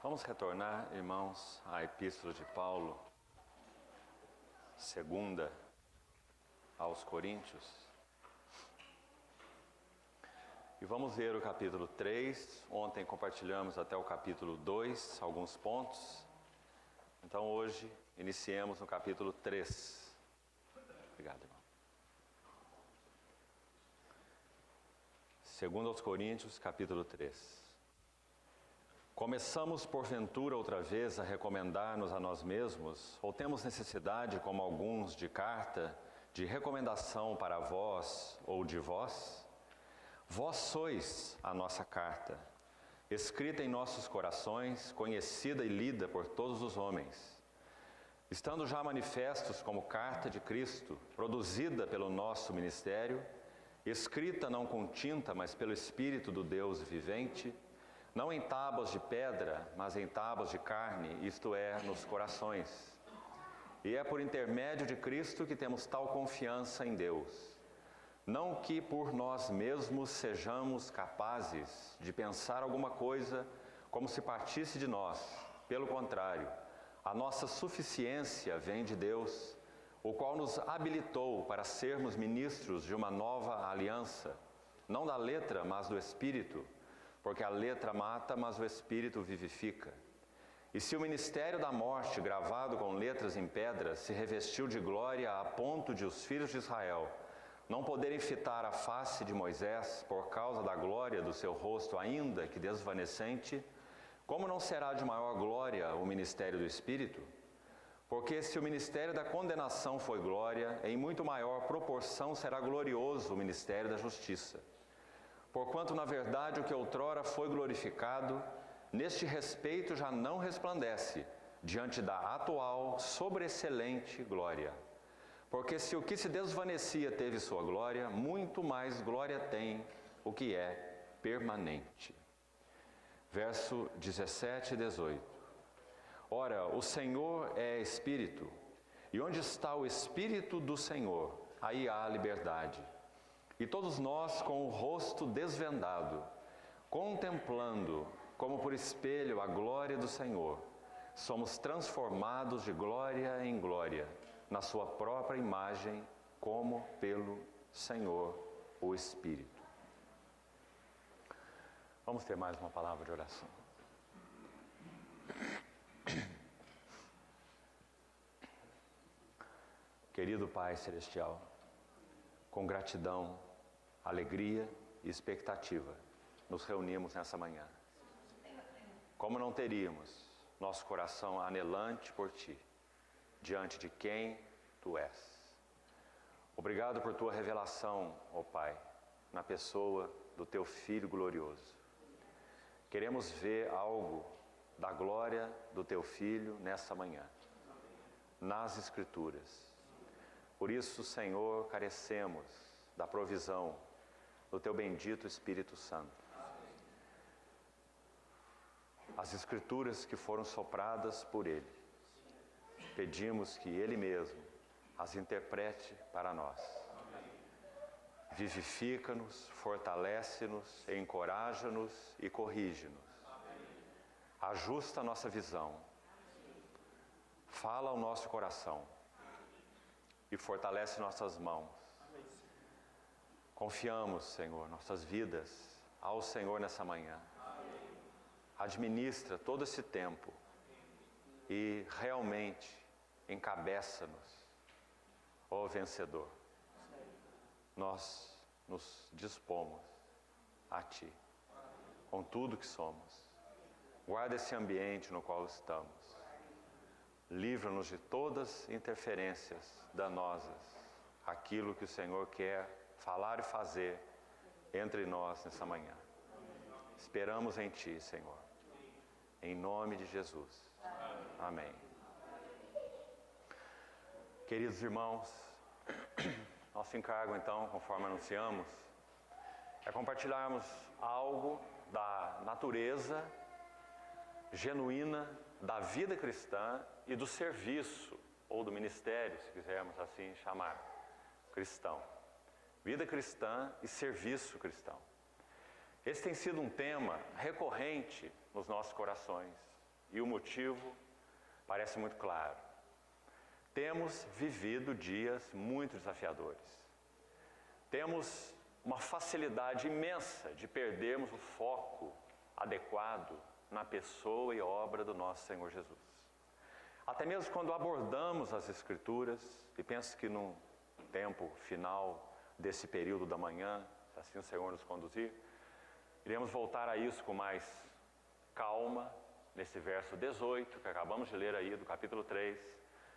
Vamos retornar, irmãos, à Epístola de Paulo, segunda aos Coríntios. E vamos ver o capítulo 3. Ontem compartilhamos até o capítulo 2, alguns pontos. Então hoje iniciemos no capítulo 3. Obrigado, irmão. Segundo aos Coríntios, capítulo 3. Começamos, porventura, outra vez a recomendar-nos a nós mesmos, ou temos necessidade, como alguns, de carta, de recomendação para vós ou de vós? Vós sois a nossa carta, escrita em nossos corações, conhecida e lida por todos os homens, estando já manifestos como carta de Cristo, produzida pelo nosso ministério, escrita não com tinta, mas pelo Espírito do Deus vivente, não em tábuas de pedra, mas em tábuas de carne, isto é, nos corações. E é por intermédio de Cristo que temos tal confiança em Deus. Não que por nós mesmos sejamos capazes de pensar alguma coisa como se partisse de nós. Pelo contrário, a nossa suficiência vem de Deus, o qual nos habilitou para sermos ministros de uma nova aliança, não da letra, mas do Espírito, porque a letra mata, mas o Espírito vivifica. E se o ministério da morte, gravado com letras em pedras, se revestiu de glória a ponto de os filhos de Israel não poderem fitar a face de Moisés por causa da glória do seu rosto, ainda que desvanecente, como não será de maior glória o ministério do Espírito? Porque se o ministério da condenação foi glória, em muito maior proporção será glorioso o ministério da justiça. Porquanto, na verdade, o que outrora foi glorificado, neste respeito já não resplandece, diante da atual, sobreexcelente glória. Porque se o que se desvanecia teve sua glória, muito mais glória tem o que é permanente. Verso 17 e 18. Ora, o Senhor é Espírito, e onde está o Espírito do Senhor, aí há liberdade. E todos nós, com o rosto desvendado, contemplando, como por espelho, a glória do Senhor, somos transformados de glória em glória, na sua própria imagem, como pelo Senhor, o Espírito. Vamos ter mais uma palavra de oração. Querido Pai Celestial, com gratidão, alegria e expectativa, nos reunimos nessa manhã. Como não teríamos nosso coração anelante por Ti, diante de quem Tu és. Obrigado por Tua revelação, ó Pai, na pessoa do Teu Filho glorioso. Queremos ver algo da glória do Teu Filho nessa manhã, nas Escrituras. Por isso, Senhor, carecemos da provisão do Teu bendito Espírito Santo. As Escrituras que foram sopradas por Ele, pedimos que Ele mesmo as interprete para nós. Vivifica-nos, fortalece-nos, encoraja-nos e corrige-nos. Ajusta a nossa visão. Fala ao nosso coração e fortalece nossas mãos. Confiamos, Senhor, nossas vidas ao Senhor nessa manhã. Administra todo esse tempo e realmente encabeça-nos, ó vencedor. Nós nos dispomos a Ti, com tudo que somos. Guarda esse ambiente no qual estamos. Livra-nos de todas as interferências danosas, aquilo que o Senhor quer falar e fazer entre nós nessa manhã. Esperamos em Ti, Senhor. Em nome de Jesus. Amém. Queridos irmãos, nosso encargo então, conforme anunciamos, é compartilharmos algo da natureza genuína da vida cristã e do serviço, ou do ministério, se quisermos assim chamar, cristão. Vida cristã e serviço cristão. Esse tem sido um tema recorrente nos nossos corações. E o motivo parece muito claro. Temos vivido dias muito desafiadores. Temos uma facilidade imensa de perdermos o foco adequado na pessoa e obra do nosso Senhor Jesus. Até mesmo quando abordamos as Escrituras, e penso que no tempo final desse período da manhã, se assim o Senhor nos conduzir, iremos voltar a isso com mais calma, nesse verso 18, que acabamos de ler aí, do capítulo 3,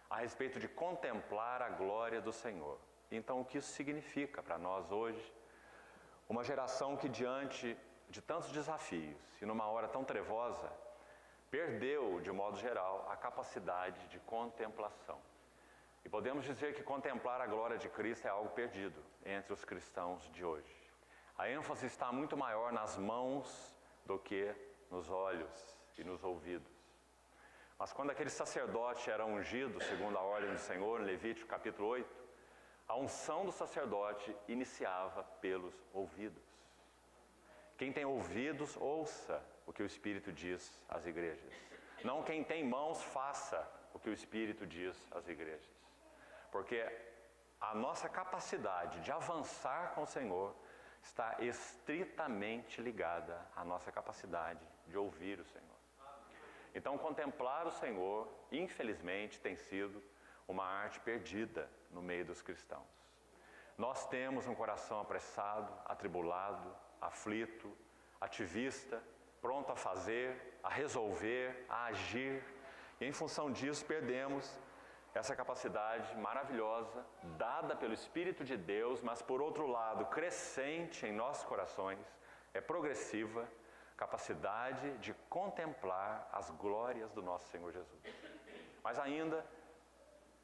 a respeito de contemplar a glória do Senhor. Então, o que isso significa para nós hoje? Uma geração que, diante de tantos desafios e numa hora tão trevosa, perdeu, de modo geral, a capacidade de contemplação. E podemos dizer que contemplar a glória de Cristo é algo perdido entre os cristãos de hoje. A ênfase está muito maior nas mãos do que nos olhos e nos ouvidos. Mas quando aquele sacerdote era ungido, segundo a ordem do Senhor, em Levítico capítulo 8, a unção do sacerdote iniciava pelos ouvidos. Quem tem ouvidos, ouça o que o Espírito diz às igrejas. Não quem tem mãos, faça o que o Espírito diz às igrejas. Porque a nossa capacidade de avançar com o Senhor está estritamente ligada à nossa capacidade de ouvir o Senhor. Então, contemplar o Senhor, infelizmente, tem sido uma arte perdida no meio dos cristãos. Nós temos um coração apressado, atribulado, aflito, ativista, pronto a fazer, a resolver, a agir, e em função disso perdemos essa capacidade maravilhosa, dada pelo Espírito de Deus, mas por outro lado, crescente em nossos corações, é progressiva, capacidade de contemplar as glórias do nosso Senhor Jesus. Mas ainda,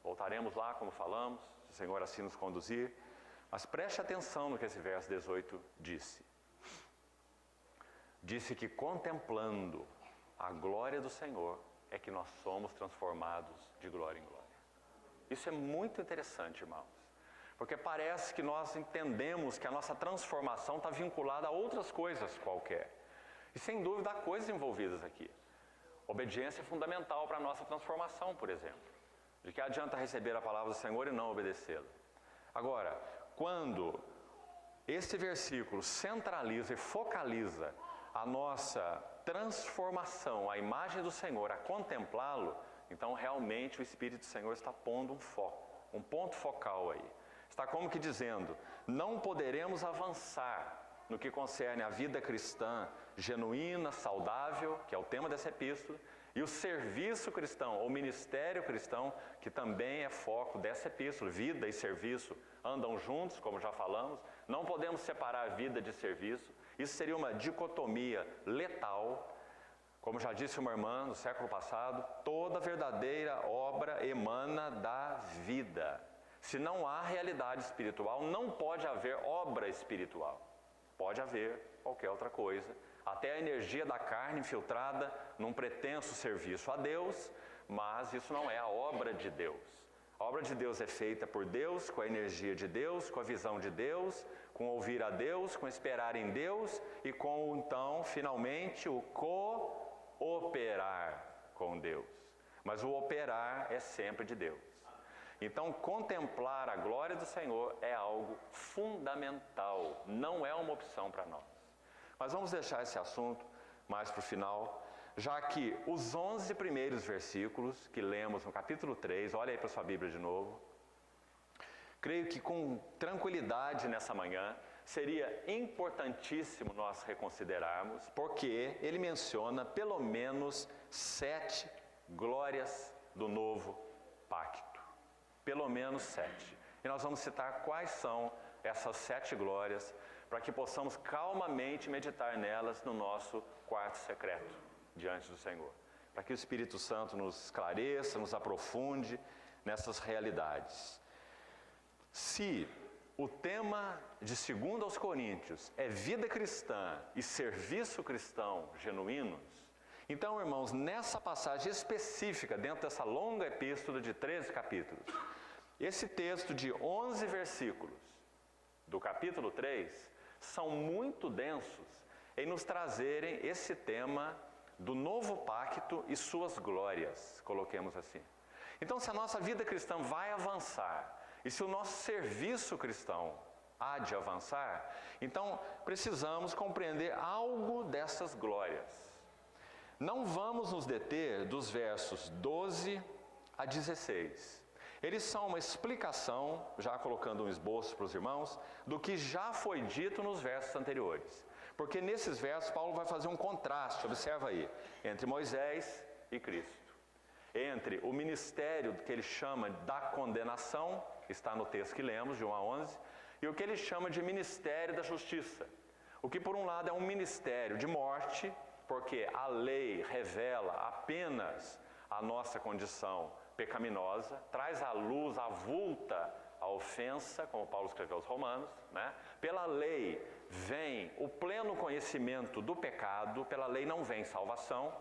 voltaremos lá, como falamos, se o Senhor assim nos conduzir, mas preste atenção no que esse verso 18 disse. Disse que contemplando a glória do Senhor é que nós somos transformados de glória em glória. Isso é muito interessante, irmãos, porque parece que nós entendemos que a nossa transformação está vinculada a outras coisas qualquer. E sem dúvida há coisas envolvidas aqui. Obediência é fundamental para a nossa transformação, por exemplo. De que adianta receber a palavra do Senhor e não obedecê-la? Agora, quando esse versículo centraliza e focaliza a nossa transformação, a imagem do Senhor, a contemplá-lo, então realmente o Espírito do Senhor está pondo um foco, um ponto focal aí. Está como que dizendo, não poderemos avançar no que concerne a vida cristã genuína, saudável, que é o tema dessa epístola, e o serviço cristão, ou ministério cristão, que também é foco dessa epístola. Vida e serviço andam juntos, como já falamos, não podemos separar vida de serviço. Isso seria uma dicotomia letal. Como já disse uma irmã no século passado, toda verdadeira obra emana da vida. Se não há realidade espiritual, não pode haver obra espiritual. Pode haver qualquer outra coisa, até a energia da carne infiltrada num pretenso serviço a Deus, mas isso não é a obra de Deus. A obra de Deus é feita por Deus, com a energia de Deus, com a visão de Deus, com ouvir a Deus, com esperar em Deus e com, então, finalmente, o cooperar com Deus. Mas o operar é sempre de Deus. Então, contemplar a glória do Senhor é algo fundamental, não é uma opção para nós. Mas vamos deixar esse assunto mais para o final, já que os 11 primeiros versículos que lemos no capítulo 3, olha aí para sua Bíblia de novo, creio que com tranquilidade nessa manhã, seria importantíssimo nós reconsiderarmos, porque ele menciona pelo menos 7 glórias do novo pacto. Pelo menos 7. E nós vamos citar quais são essas 7 glórias, para que possamos calmamente meditar nelas no nosso quarto secreto, diante do Senhor. Para que o Espírito Santo nos esclareça, nos aprofunde nessas realidades. Se o tema de 2 aos Coríntios é vida cristã e serviço cristão genuínos, então, irmãos, nessa passagem específica, dentro dessa longa epístola de 13 capítulos, esse texto de 11 versículos do capítulo 3 são muito densos em nos trazerem esse tema do novo pacto e suas glórias, coloquemos assim. Então, se a nossa vida cristã vai avançar, e se o nosso serviço cristão há de avançar, então precisamos compreender algo dessas glórias. Não vamos nos deter dos versos 12 a 16. Eles são uma explicação, já colocando um esboço para os irmãos, do que já foi dito nos versos anteriores. Porque nesses versos Paulo vai fazer um contraste, observa aí, entre Moisés e Cristo. Entre o ministério que ele chama da condenação, está no texto que lemos, de 1 a 11, e o que ele chama de ministério da justiça. O que por um lado é um ministério de morte, porque a lei revela apenas a nossa condição pecaminosa, traz à luz, avulta a ofensa, como Paulo escreveu aos Romanos, né? Pela lei vem o pleno conhecimento do pecado, pela lei não vem salvação.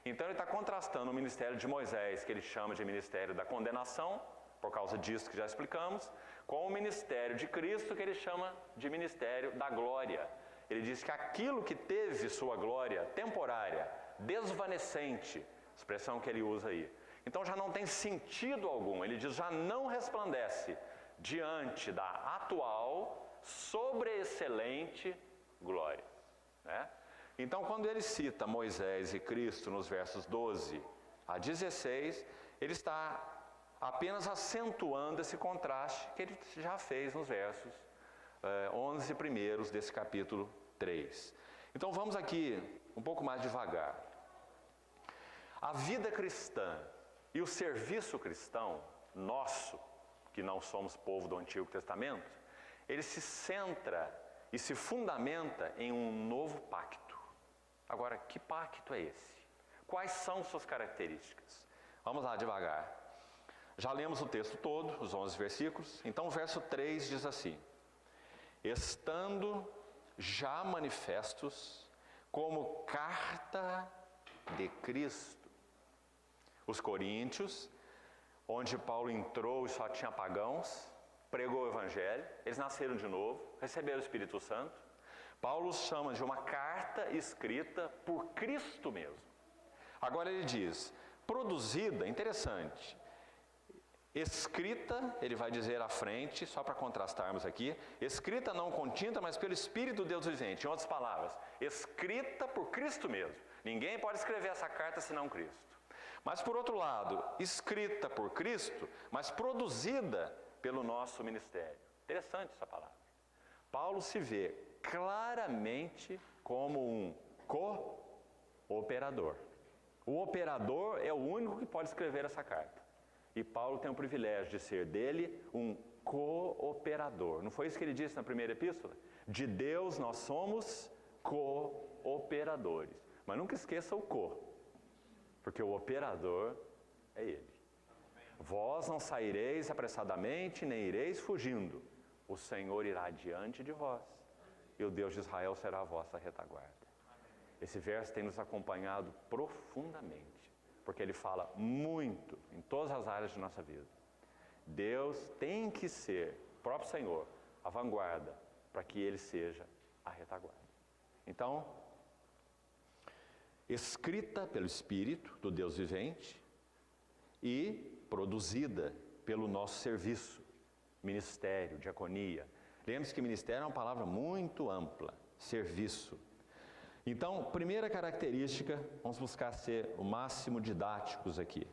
Então ele está contrastando o ministério de Moisés, que ele chama de ministério da condenação, por causa disso que já explicamos, com o ministério de Cristo, que ele chama de ministério da glória. Ele diz que aquilo que teve sua glória temporária, desvanecente, expressão que ele usa aí, então já não tem sentido algum, ele diz, já não resplandece diante da atual, sobreexcelente glória, né? Então, quando ele cita Moisés e Cristo nos versos 12 a 16, ele está apenas acentuando esse contraste que ele já fez nos versos 11 primeiros desse capítulo 3. Então, vamos aqui um pouco mais devagar. A vida cristã e o serviço cristão, nosso, que não somos povo do Antigo Testamento, ele se centra e se fundamenta em um novo pacto. Agora, que pacto é esse? Quais são suas características? Vamos lá, devagar. Já lemos o texto todo, os 11 versículos. Então, o verso 3 diz assim: estando já manifestos como carta de Cristo. Os coríntios, onde Paulo entrou e só tinha pagãos, pregou o evangelho, eles nasceram de novo, receberam o Espírito Santo. Paulo chama de uma carta escrita por Cristo mesmo. Agora ele diz, produzida, interessante, escrita, ele vai dizer à frente, só para contrastarmos aqui, escrita não com tinta, mas pelo Espírito de Deus vivente. Em outras palavras, escrita por Cristo mesmo. Ninguém pode escrever essa carta senão Cristo. Mas por outro lado, escrita por Cristo, mas produzida pelo nosso ministério. Interessante essa palavra. Paulo se vê claramente como um cooperador. O operador é o único que pode escrever essa carta. E Paulo tem o privilégio de ser dele um cooperador. Não foi isso que ele disse na primeira epístola? De Deus nós somos cooperadores. Mas nunca esqueça o porque o operador é ele. Vós não saireis apressadamente, nem ireis fugindo. O Senhor irá diante de vós, e o Deus de Israel será a vossa retaguarda. Esse verso tem nos acompanhado profundamente, porque ele fala muito em todas as áreas de nossa vida. Deus tem que ser, o próprio Senhor, a vanguarda, para que ele seja a retaguarda. Então, escrita pelo Espírito do Deus vivente e produzida pelo nosso serviço, ministério, diaconia. Lembre-se que ministério é uma palavra muito ampla, serviço. Então, primeira característica, vamos buscar ser o máximo didáticos aqui.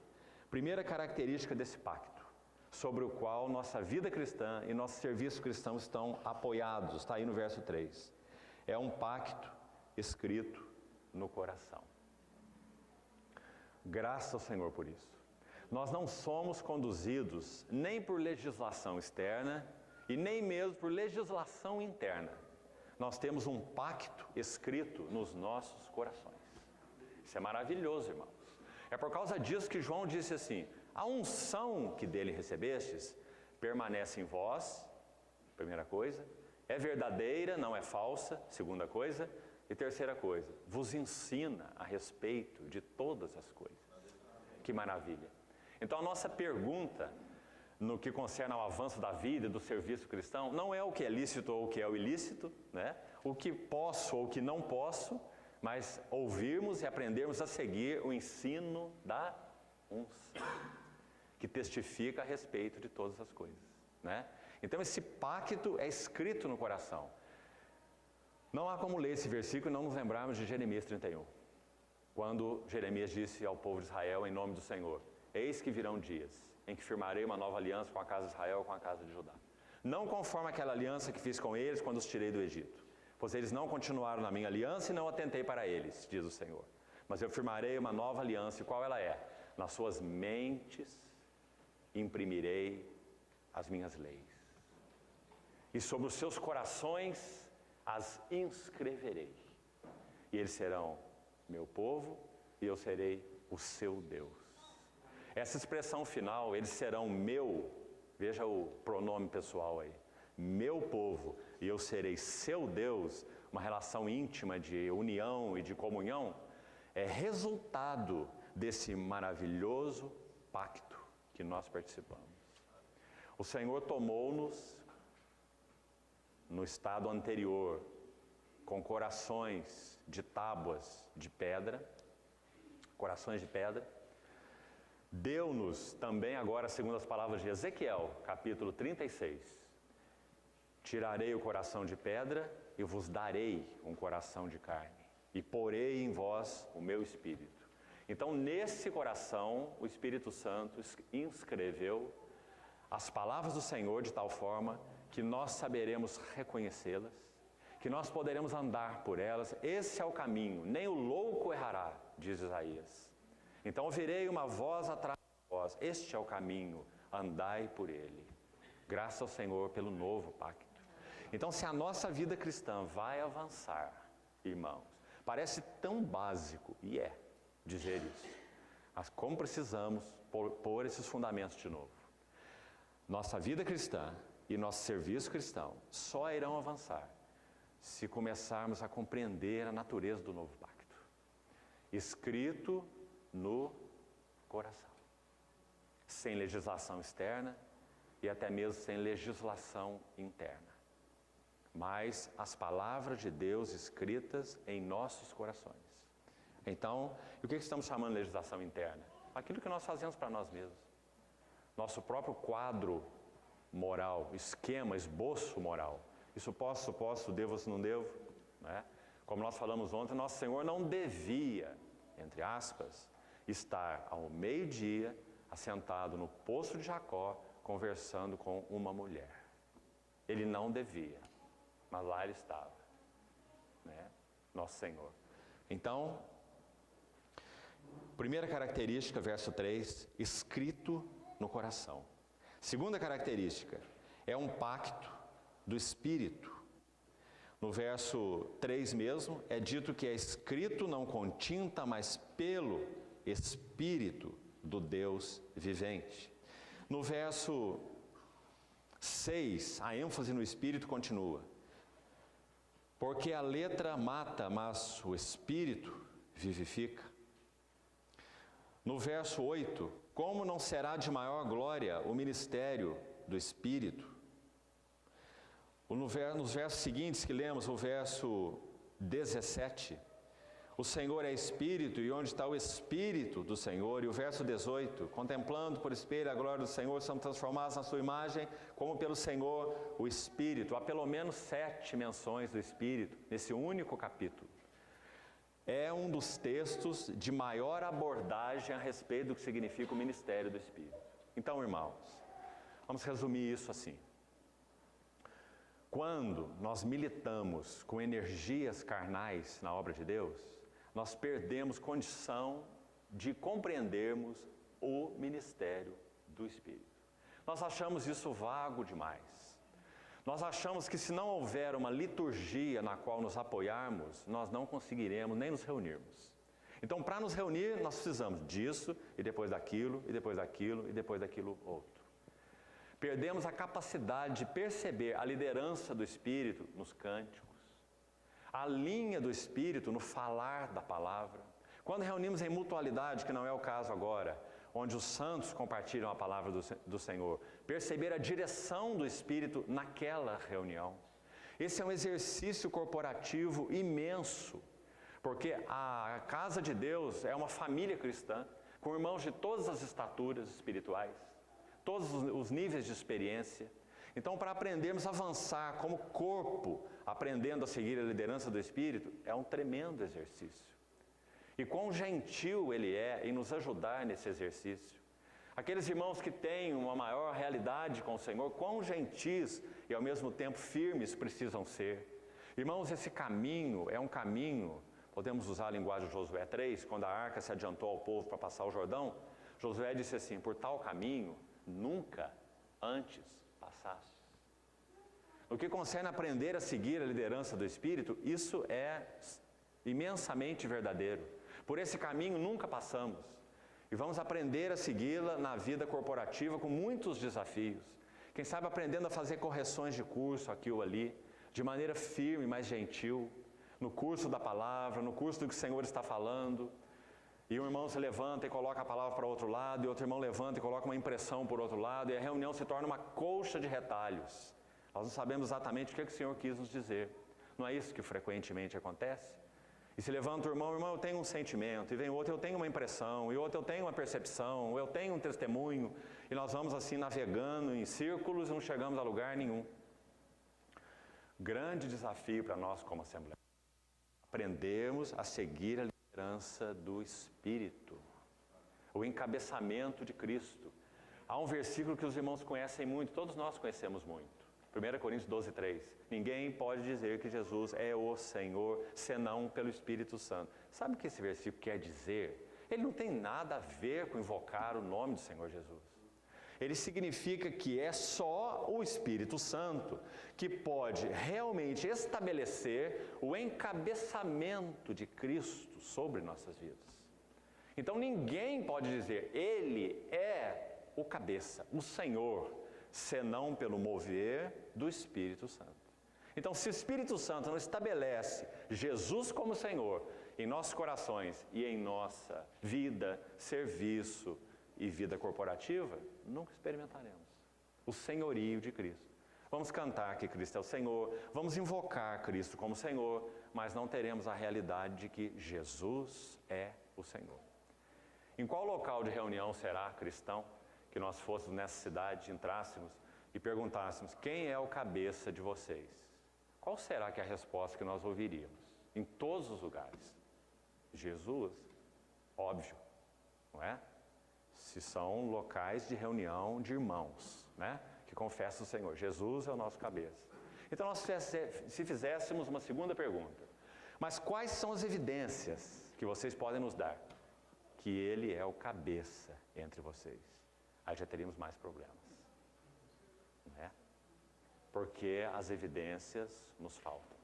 Primeira característica desse pacto, sobre o qual nossa vida cristã e nosso serviço cristão estão apoiados, está aí no verso 3. É um pacto escrito no coração. Graças ao Senhor por isso. Nós não somos conduzidos nem por legislação externa e nem mesmo por legislação interna. Nós temos um pacto escrito nos nossos corações. Isso é maravilhoso, irmãos. É por causa disso que João disse assim: a unção que dele recebestes permanece em vós, primeira coisa, é verdadeira, não é falsa, segunda coisa, e terceira coisa, vos ensina a respeito de todas as coisas. Que maravilha! Então a nossa pergunta no que concerne ao avanço da vida e do serviço cristão não é o que é lícito ou o que é o ilícito, né? O que posso ou o que não posso, mas ouvirmos e aprendermos a seguir o ensino da unção, que testifica a respeito de todas as coisas, né? Então esse pacto é escrito no coração. Não há como ler esse versículo e não nos lembrarmos de Jeremias 31. Quando Jeremias disse ao povo de Israel, em nome do Senhor: eis que virão dias em que firmarei uma nova aliança com a casa de Israel e com a casa de Judá. Não conforme aquela aliança que fiz com eles quando os tirei do Egito. Pois eles não continuaram na minha aliança e não atentei para eles, diz o Senhor. Mas eu firmarei uma nova aliança, e qual ela é? Nas suas mentes imprimirei as minhas leis. E sobre os seus corações as inscreverei. E eles serão meu povo e eu serei o seu Deus. Essa expressão final, eles serão meu, veja o pronome pessoal aí, meu povo e eu serei seu Deus, uma relação íntima de união e de comunhão, é resultado desse maravilhoso pacto que nós participamos. O Senhor tomou-nos no estado anterior, com corações de tábuas de pedra, corações de pedra. Deu-nos também agora, segundo as palavras de Ezequiel, capítulo 36, tirarei o coração de pedra e vos darei um coração de carne, e porei em vós o meu espírito. Então, nesse coração, o Espírito Santo inscreveu as palavras do Senhor de tal forma que nós saberemos reconhecê-las, que nós poderemos andar por elas. Esse é o caminho, nem o louco errará, diz Isaías. Então ouvirei uma voz atrás de vós, este é o caminho, andai por ele. Graças ao Senhor pelo novo pacto. Então, se a nossa vida cristã vai avançar, irmãos, parece tão básico, e é, dizer isso, mas como precisamos pôr esses fundamentos de novo. Nossa vida cristã e nosso serviço cristão só irão avançar se começarmos a compreender a natureza do novo pacto, escrito no coração, sem legislação externa e até mesmo sem legislação interna, mas as palavras de Deus escritas em nossos corações. Então, e o que estamos chamando de legislação interna? Aquilo que nós fazemos para nós mesmos. Nosso próprio quadro moral, esquema, esboço moral. Isso posso, devo, se não devo, né? Como nós falamos ontem, nosso Senhor não devia, entre aspas, estar ao meio-dia, assentado no poço de Jacó, conversando com uma mulher. Ele não devia, mas lá ele estava, né? Nosso Senhor. Então, primeira característica, verso 3, escrito no coração. Segunda característica, é um pacto do Espírito. No verso 3 mesmo, é dito que é escrito não com tinta, mas pelo Espírito do Deus vivente. No verso 6, a ênfase no Espírito continua. Porque a letra mata, mas o Espírito vivifica. No verso 8, como não será de maior glória o ministério do Espírito? Nos versos seguintes que lemos, o verso 17, o Senhor é Espírito, e onde está o Espírito do Senhor? E o verso 18, contemplando por espelho a glória do Senhor, somos transformados na sua imagem, como pelo Senhor o Espírito. Há pelo menos 7 menções do Espírito nesse único capítulo. É um dos textos de maior abordagem a respeito do que significa o ministério do Espírito. Então, irmãos, vamos resumir isso assim. Quando nós militamos com energias carnais na obra de Deus, nós perdemos condição de compreendermos o ministério do Espírito. Nós achamos isso vago demais. Nós achamos que se não houver uma liturgia na qual nos apoiarmos, nós não conseguiremos nem nos reunirmos. Então, para nos reunir, nós precisamos disso, e depois daquilo, e depois daquilo, e depois daquilo outro. Perdemos a capacidade de perceber a liderança do Espírito nos cânticos, a linha do Espírito no falar da palavra. Quando reunimos em mutualidade, que não é o caso agora, onde os santos compartilham a palavra do Senhor, perceber a direção do Espírito naquela reunião. Esse é um exercício corporativo imenso, Porque a casa de Deus é uma família cristã, com irmãos de todas as estaturas espirituais, todos os níveis de experiência. Então, para aprendermos a avançar como corpo, aprendendo a seguir a liderança do Espírito, é um tremendo exercício. E quão gentil Ele é em nos ajudar nesse exercício. Aqueles irmãos que têm uma maior realidade com o Senhor, quão gentis e ao mesmo tempo firmes precisam ser. Irmãos, esse caminho é um caminho, podemos usar a linguagem de Josué 3, quando a arca se adiantou ao povo para passar o Jordão, Josué disse assim: por tal caminho, nunca antes passaste. No que concerne aprender a seguir a liderança do Espírito, isso é imensamente verdadeiro. Por esse caminho nunca passamos. E vamos aprender a segui-la na vida corporativa com muitos desafios. Quem sabe aprendendo a fazer correções de curso aqui ou ali, de maneira firme, mas gentil, no curso da palavra, no curso do que o Senhor está falando. E um irmão se levanta e coloca a palavra para o outro lado, e outro irmão levanta e coloca uma impressão por outro lado, e a reunião se torna uma colcha de retalhos. Nós não sabemos exatamente o que o Senhor quis nos dizer. Não é isso que frequentemente acontece? E se levanta o irmão, eu tenho um sentimento, e vem outro, eu tenho uma impressão, e outro, eu tenho uma percepção, eu tenho um testemunho, e nós vamos assim navegando em círculos e não chegamos a lugar nenhum. Grande desafio para nós como Assembleia. Aprendermos a seguir a liderança do Espírito, o encabeçamento de Cristo. Há um versículo que os irmãos conhecem muito, todos nós conhecemos muito. 1 Coríntios 12:3. Ninguém pode dizer que Jesus é o Senhor, senão pelo Espírito Santo. Sabe o que esse versículo quer dizer? Ele não tem nada a ver com invocar o nome do Senhor Jesus. Ele significa que é só o Espírito Santo que pode realmente estabelecer o encabeçamento de Cristo sobre nossas vidas. Então ninguém pode dizer, Ele é o cabeça, o Senhor, senão pelo mover do Espírito Santo. Então, se o Espírito Santo não estabelece Jesus como Senhor em nossos corações e em nossa vida, serviço e vida corporativa, nunca experimentaremos o senhorio de Cristo. Vamos cantar que Cristo é o Senhor, vamos invocar Cristo como Senhor, mas não teremos a realidade de que Jesus é o Senhor. Em qual local de reunião será cristão que nós fôssemos nessa cidade, entrássemos e perguntássemos, quem é o cabeça de vocês? Qual será que é a resposta que nós ouviríamos? Em todos os lugares. Jesus, óbvio, não é? Se são locais de reunião de irmãos, né? Que confessam o Senhor. Jesus é o nosso cabeça. Então, nós se fizéssemos uma segunda pergunta, mas quais são as evidências que vocês podem nos dar que Ele é o cabeça entre vocês? Aí já teríamos mais problemas, não é? Porque as evidências nos faltam,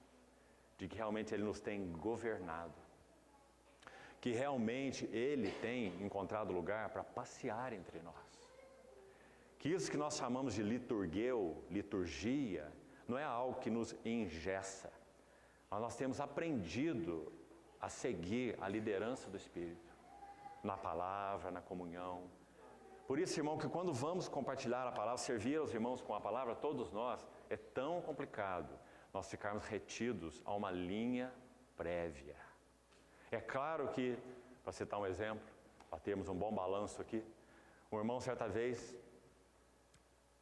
de que realmente Ele nos tem governado, que realmente Ele tem encontrado lugar para passear entre nós, que isso que nós chamamos de liturgia, não é algo que nos engessa, mas nós temos aprendido a seguir a liderança do Espírito, na palavra, na comunhão. Por isso, irmão, que quando vamos compartilhar a palavra, servir aos irmãos com a palavra, todos nós, é tão complicado nós ficarmos retidos a uma linha prévia. É claro que, para citar um exemplo, para termos um bom balanço aqui, um irmão certa vez,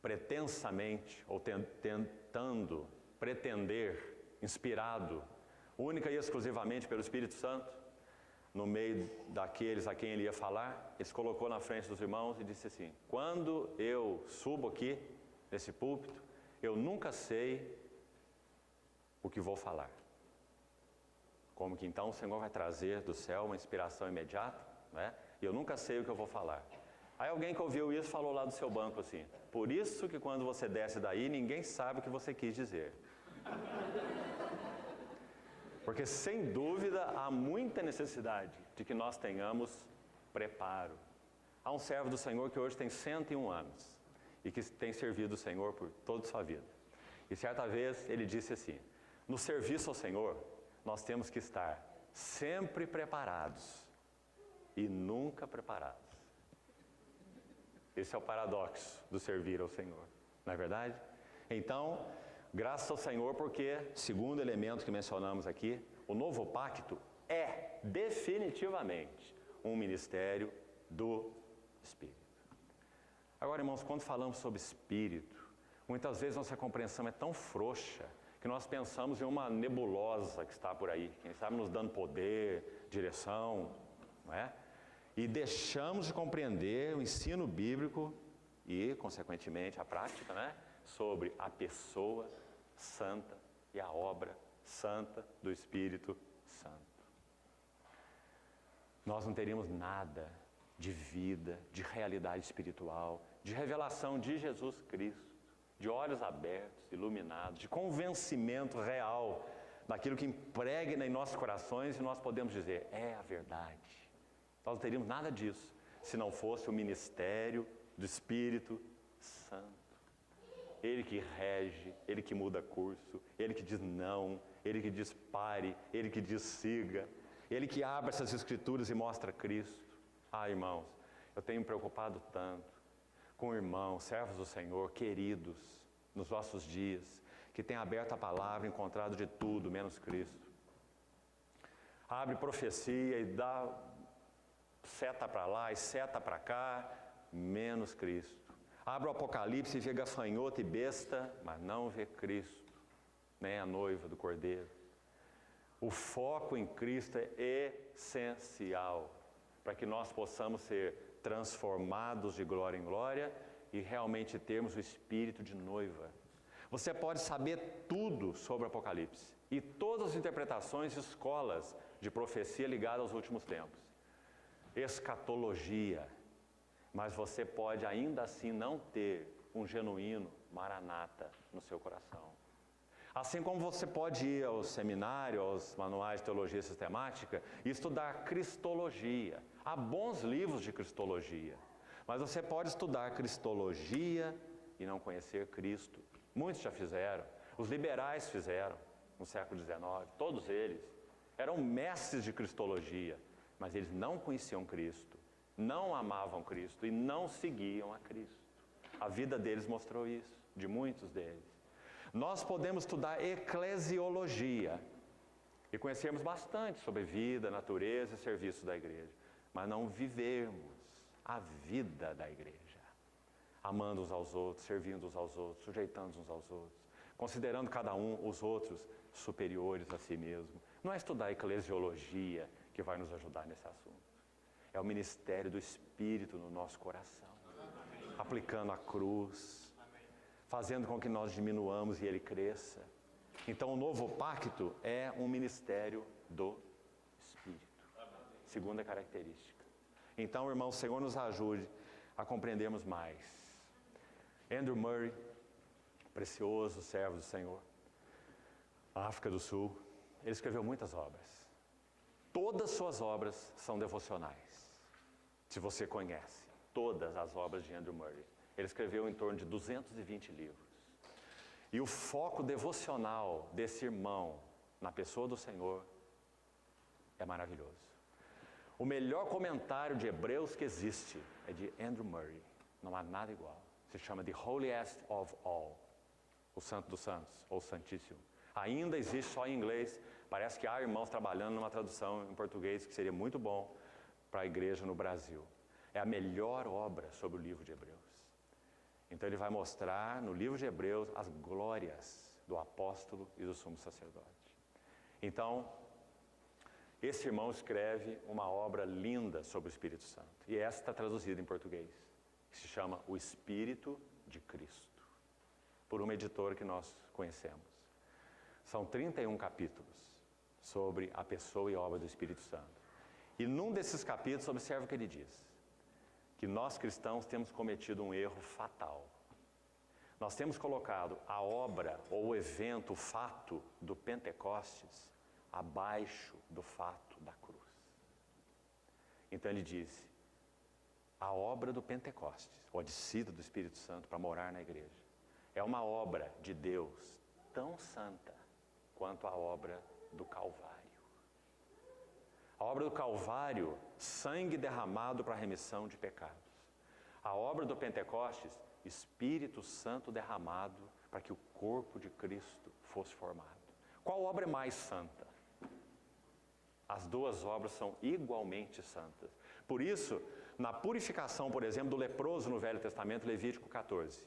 pretensamente, ou pretender, inspirado, única e exclusivamente pelo Espírito Santo, no meio daqueles a quem ele ia falar, ele se colocou na frente dos irmãos e disse assim, quando eu subo aqui, nesse púlpito, eu nunca sei o que vou falar. Como que então o Senhor vai trazer do céu uma inspiração imediata, né? E eu nunca sei o que eu vou falar. Aí alguém que ouviu isso falou lá do seu banco assim, por isso que quando você desce daí, ninguém sabe o que você quis dizer. Porque, sem dúvida, há muita necessidade de que nós tenhamos preparo. Há um servo do Senhor que hoje tem 101 anos e que tem servido o Senhor por toda a sua vida. E certa vez ele disse assim, no serviço ao Senhor, nós temos que estar sempre preparados e nunca preparados. Esse é o paradoxo do servir ao Senhor, não é verdade? Então, graças ao Senhor, porque, segundo elemento que mencionamos aqui, o novo pacto é definitivamente um ministério do Espírito. Agora, irmãos, quando falamos sobre Espírito, muitas vezes nossa compreensão é tão frouxa que nós pensamos em uma nebulosa que está por aí, quem sabe nos dando poder, direção, não é? E deixamos de compreender o ensino bíblico e, consequentemente, a prática, né? Sobre a pessoa santa e a obra santa do Espírito Santo. Nós não teríamos nada de vida, de realidade espiritual, de revelação de Jesus Cristo, de olhos abertos, iluminados, de convencimento real daquilo que impregna em nossos corações e nós podemos dizer, é a verdade. Nós não teríamos nada disso se não fosse o ministério do Espírito Santo. Ele que rege, Ele que muda curso, Ele que diz não, Ele que diz pare, Ele que diz siga, Ele que abre essas escrituras e mostra Cristo. Ah, irmãos, eu tenho me preocupado tanto com irmãos, servos do Senhor, queridos, nos nossos dias, que têm aberto a palavra, encontrado de tudo, menos Cristo. Abre profecia e dá seta para lá e seta para cá, menos Cristo. Abre o Apocalipse e vê gafanhoto e besta, mas não vê Cristo, nem a noiva do Cordeiro. O foco em Cristo é essencial para que nós possamos ser transformados de glória em glória e realmente termos o espírito de noiva. Você pode saber tudo sobre o Apocalipse e todas as interpretações e escolas de profecia ligadas aos últimos tempos. Escatologia. Mas você pode ainda assim não ter um genuíno Maranata no seu coração. Assim como você pode ir ao seminário, aos manuais de teologia sistemática e estudar cristologia. Há bons livros de cristologia, mas você pode estudar cristologia e não conhecer Cristo. Muitos já fizeram, os liberais fizeram no século XIX, todos eles eram mestres de cristologia, mas eles não conheciam Cristo, não amavam Cristo e não seguiam a Cristo. A vida deles mostrou isso, de muitos deles. Nós podemos estudar eclesiologia e conhecermos bastante sobre vida, natureza e serviço da igreja, mas não vivermos a vida da igreja, amando uns aos outros, servindo uns aos outros, sujeitando uns aos outros, considerando cada um os outros superiores a si mesmo. Não é estudar eclesiologia que vai nos ajudar nesse assunto. É o ministério do Espírito no nosso coração, aplicando a cruz, fazendo com que nós diminuamos e Ele cresça. Então, o novo pacto é um ministério do Espírito. Segunda característica. Então, irmão, o Senhor nos ajude a compreendermos mais. Andrew Murray, precioso servo do Senhor, África do Sul, ele escreveu muitas obras. Todas suas obras são devocionais. Se você conhece todas as obras de Andrew Murray, ele escreveu em torno de 220 livros. E o foco devocional desse irmão na pessoa do Senhor é maravilhoso. O melhor comentário de Hebreus que existe é de Andrew Murray. Não há nada igual. Se chama The Holiest of All. O Santo dos Santos, ou Santíssimo. Ainda existe só em inglês. Parece que há irmãos trabalhando numa tradução em português que seria muito bom para a igreja no Brasil. É a melhor obra sobre o livro de Hebreus. Então ele vai mostrar no livro de Hebreus as glórias do apóstolo e do sumo sacerdote. Então, esse irmão escreve uma obra linda sobre o Espírito Santo. E essa está traduzida em português, que se chama O Espírito de Cristo, por uma editora que nós conhecemos. São 31 capítulos sobre a pessoa e obra do Espírito Santo. E num desses capítulos, observe o que ele diz. Que nós cristãos temos cometido um erro fatal. Nós temos colocado a obra ou o evento, o fato do Pentecostes abaixo do fato da cruz. Então ele diz, a obra do Pentecostes, ou a descida do Espírito Santo para morar na igreja, é uma obra de Deus tão santa quanto a obra do Calvário. A obra do Calvário, sangue derramado para a remissão de pecados. A obra do Pentecostes, Espírito Santo derramado para que o corpo de Cristo fosse formado. Qual obra é mais santa? As duas obras são igualmente santas. Por isso, na purificação, por exemplo, do leproso no Velho Testamento, Levítico 14,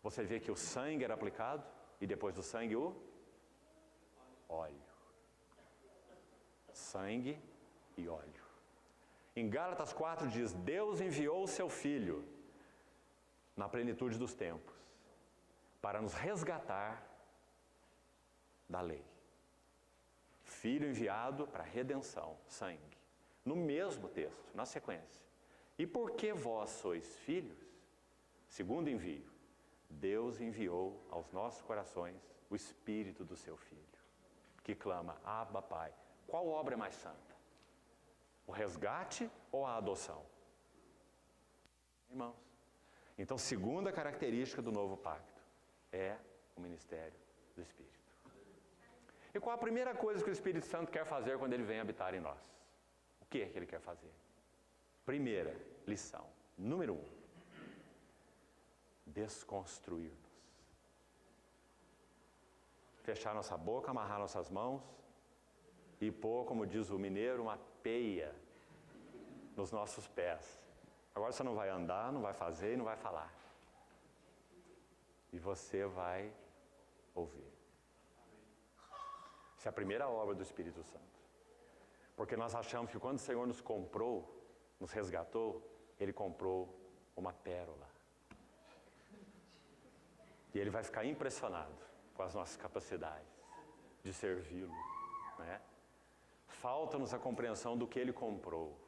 você vê que o sangue era aplicado e depois do sangue o óleo. Sangue e óleo. Em Gálatas 4 diz: Deus enviou o seu Filho na plenitude dos tempos para nos resgatar da lei. Filho enviado para redenção, sangue. No mesmo texto, na sequência. E porque vós sois filhos, segundo envio, Deus enviou aos nossos corações o Espírito do seu Filho, que clama: Abba, Pai. Qual obra é mais santa? O resgate ou a adoção? Irmãos, então, segunda característica do novo pacto é o ministério do Espírito. E qual a primeira coisa que o Espírito Santo quer fazer quando ele vem habitar em nós? O que é que ele quer fazer? Primeira lição, número 1. Desconstruir-nos. Fechar nossa boca, amarrar nossas mãos e pôr, como diz o mineiro, uma peia nos nossos pés. Agora você não vai andar, não vai fazer e não vai falar. E você vai ouvir. Essa é a primeira obra do Espírito Santo. Porque nós achamos que quando o Senhor nos comprou, nos resgatou, Ele comprou uma pérola. E Ele vai ficar impressionado com as nossas capacidades de servi-lo, né? Falta-nos a compreensão do que Ele comprou.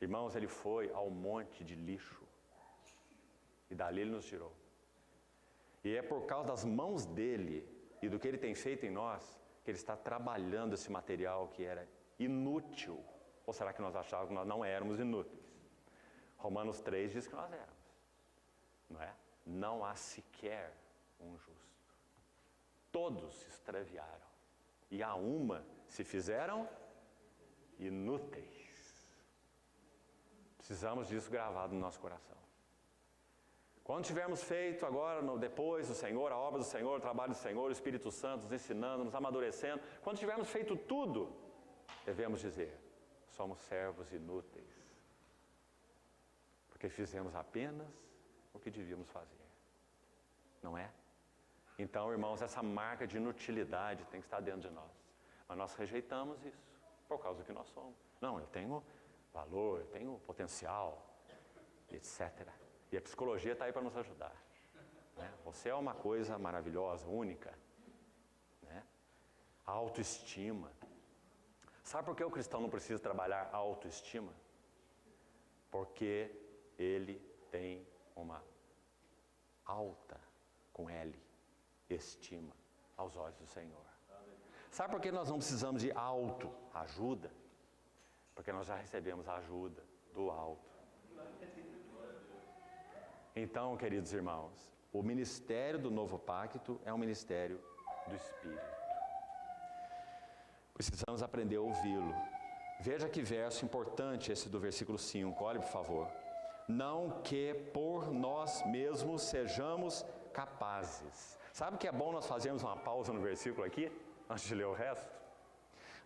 Irmãos, Ele foi ao monte de lixo e dali Ele nos tirou. E é por causa das mãos dEle e do que Ele tem feito em nós que Ele está trabalhando esse material que era inútil. Ou será que nós achávamos que nós não éramos inúteis? Romanos 3 diz que nós éramos, não é? Não há sequer um justo. Todos se extraviaram e a uma se fizeram inúteis. Precisamos disso gravado no nosso coração. Quando tivermos feito agora, depois do Senhor, a obra do Senhor, o trabalho do Senhor, o Espírito Santo nos ensinando, nos amadurecendo, quando tivermos feito tudo, devemos dizer: somos servos inúteis, porque fizemos apenas o que devíamos fazer, não é? Então, irmãos, essa marca de inutilidade tem que estar dentro de nós, mas nós rejeitamos isso, por causa do que nós somos. Não, eu tenho valor, eu tenho potencial, etc. E a psicologia está aí para nos ajudar, né? Você é uma coisa maravilhosa, única, né? A autoestima. Sabe por que o cristão não precisa trabalhar a autoestima? Porque ele tem uma alta, com L, estima aos olhos do Senhor. Sabe por que nós não precisamos de autoajuda? Porque nós já recebemos a ajuda do alto. Então, queridos irmãos, o ministério do novo pacto é um ministério do Espírito. Precisamos aprender a ouvi-lo. Veja que verso importante esse do versículo 5, olhe por favor. Não que por nós mesmos sejamos capazes. Sabe que é bom nós fazermos uma pausa no versículo aqui, antes de ler o resto?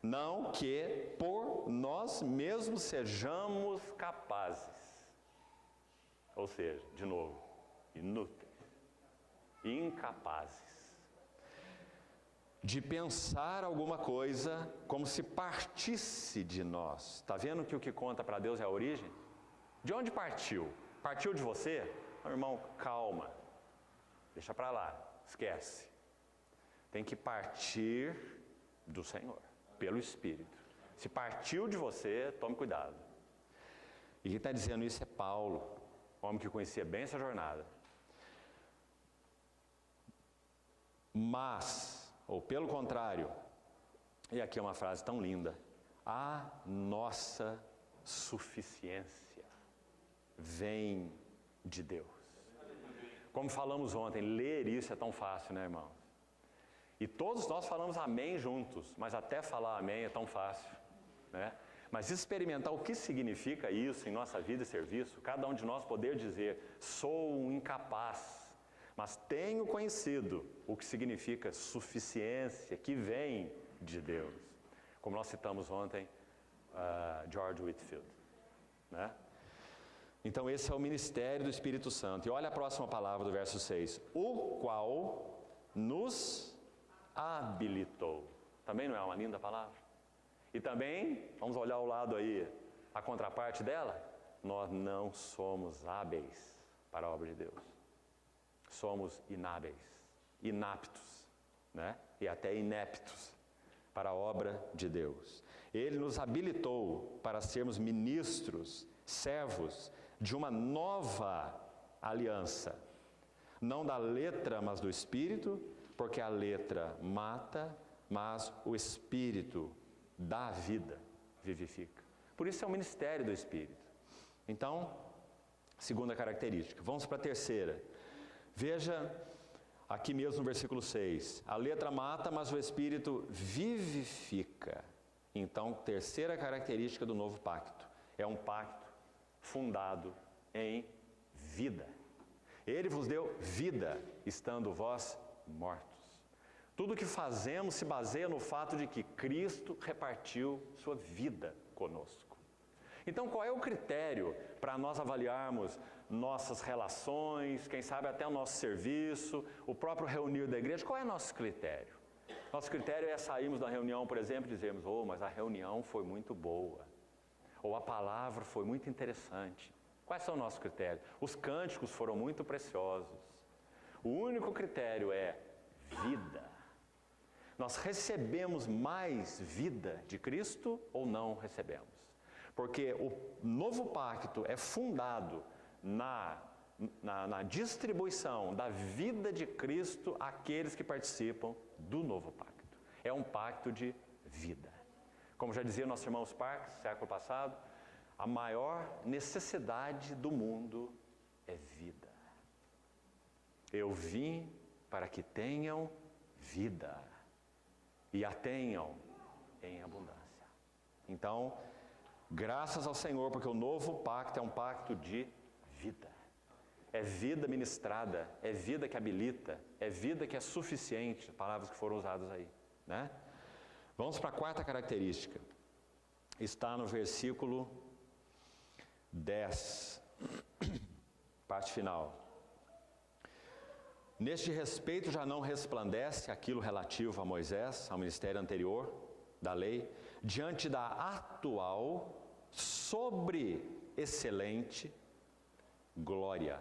Não que por nós mesmos sejamos capazes. Ou seja, de novo, inúteis, incapazes de pensar alguma coisa como se partisse de nós. Está vendo que o que conta para Deus é a origem? De onde partiu? Partiu de você? Não, irmão, calma. Deixa para lá, esquece. Tem que partir do Senhor, pelo Espírito. Se partiu de você, tome cuidado. E quem está dizendo isso é Paulo, homem que conhecia bem essa jornada. Mas, ou pelo contrário, e aqui é uma frase tão linda: a nossa suficiência vem de Deus. Como falamos ontem, ler isso é tão fácil, né, irmão? E todos nós falamos amém juntos, mas até falar amém é tão fácil, né? Mas experimentar o que significa isso em nossa vida e serviço, cada um de nós poder dizer: sou um incapaz, mas tenho conhecido o que significa suficiência, que vem de Deus. Como nós citamos ontem, George Whitefield, né? Então esse é o ministério do Espírito Santo. E olha a próxima palavra do verso 6. O qual nos habilitou. Também não é uma linda palavra? E também, vamos olhar ao lado aí, a contraparte dela. Nós não somos hábeis para a obra de Deus. Somos inábeis, inaptos, né? E até ineptos para a obra de Deus. Ele nos habilitou para sermos ministros, servos de uma nova aliança. Não da letra, mas do Espírito, porque a letra mata, mas o Espírito dá vida, vivifica. Por isso é o ministério do Espírito. Então, segunda característica. Vamos para a terceira. Veja aqui mesmo no versículo 6. A letra mata, mas o Espírito vivifica. Então, terceira característica do novo pacto. É um pacto fundado em vida. Ele vos deu vida, estando vós mortos. Tudo o que fazemos se baseia no fato de que Cristo repartiu sua vida conosco. Então, qual é o critério para nós avaliarmos nossas relações, quem sabe até o nosso serviço, o próprio reunir da igreja? Qual é o nosso critério? Nosso critério é sairmos da reunião, por exemplo, e dizermos: oh, mas a reunião foi muito boa. Ou a palavra foi muito interessante. Quais são os nossos critérios? Os cânticos foram muito preciosos. O único critério é vida. Nós recebemos mais vida de Cristo ou não recebemos? Porque o novo pacto é fundado na distribuição da vida de Cristo àqueles que participam do novo pacto. É um pacto de vida. Como já dizia nosso irmão Sparks, século passado, a maior necessidade do mundo é vida. Eu vim para que tenham vida e a tenham em abundância. Então, graças ao Senhor, porque o novo pacto é um pacto de vida. É vida ministrada, é vida que habilita, é vida que é suficiente, palavras que foram usadas aí, né? Vamos para a quarta característica. Está no versículo 10, parte final. Neste respeito já não resplandece aquilo relativo a Moisés, ao ministério anterior da lei, diante da atual, sobre-excelente glória.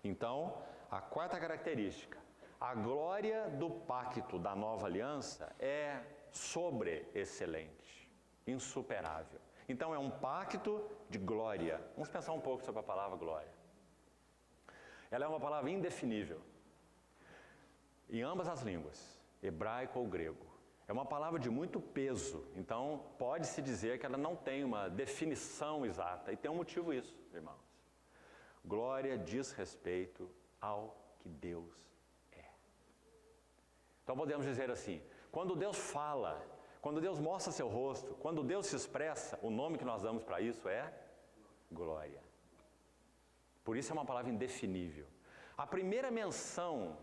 Então, a quarta característica, a glória do pacto da nova aliança é sobre-excelente, insuperável. Então, é um pacto de glória. Vamos pensar um pouco sobre a palavra glória. Ela é uma palavra indefinível. Em ambas as línguas, hebraico ou grego. É uma palavra de muito peso, então pode-se dizer que ela não tem uma definição exata, e tem um motivo isso, irmãos. Glória diz respeito ao que Deus é. Então podemos dizer assim, quando Deus fala, quando Deus mostra seu rosto, quando Deus se expressa, o nome que nós damos para isso é glória. Por isso é uma palavra indefinível. A primeira menção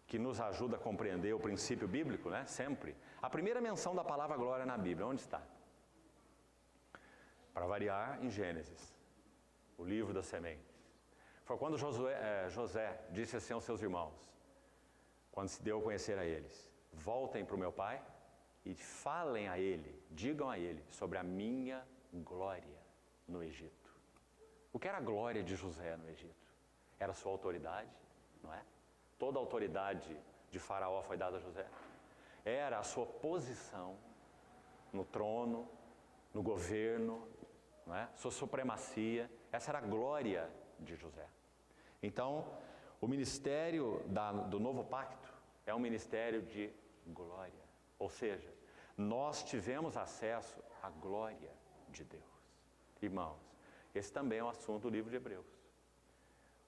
que nos ajuda a compreender o princípio bíblico, né? Sempre. A primeira menção da palavra glória na Bíblia, onde está? Para variar, em Gênesis, o livro das sementes. Foi quando José disse assim aos seus irmãos, quando se deu a conhecer a eles: voltem para o meu pai e falem a ele, digam a ele sobre a minha glória no Egito. O que era a glória de José no Egito? Era a sua autoridade, não é? Toda a autoridade de Faraó foi dada a José. Era a sua posição no trono, no governo, não é? Sua supremacia. Essa era a glória de José. Então, o ministério do novo pacto é um ministério de glória. Ou seja, nós tivemos acesso à glória de Deus. Irmãos, esse também é um assunto do livro de Hebreus.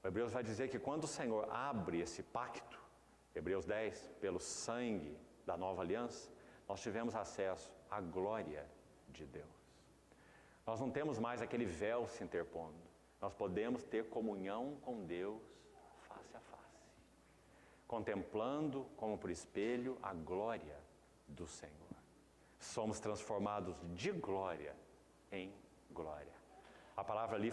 O Hebreus vai dizer que quando o Senhor abre esse pacto, Hebreus 10, pelo sangue da nova aliança, nós tivemos acesso à glória de Deus. Nós não temos mais aquele véu se interpondo. Nós podemos ter comunhão com Deus face a face, contemplando como por espelho a glória do Senhor. somos transformados de glória em glória. A palavra ali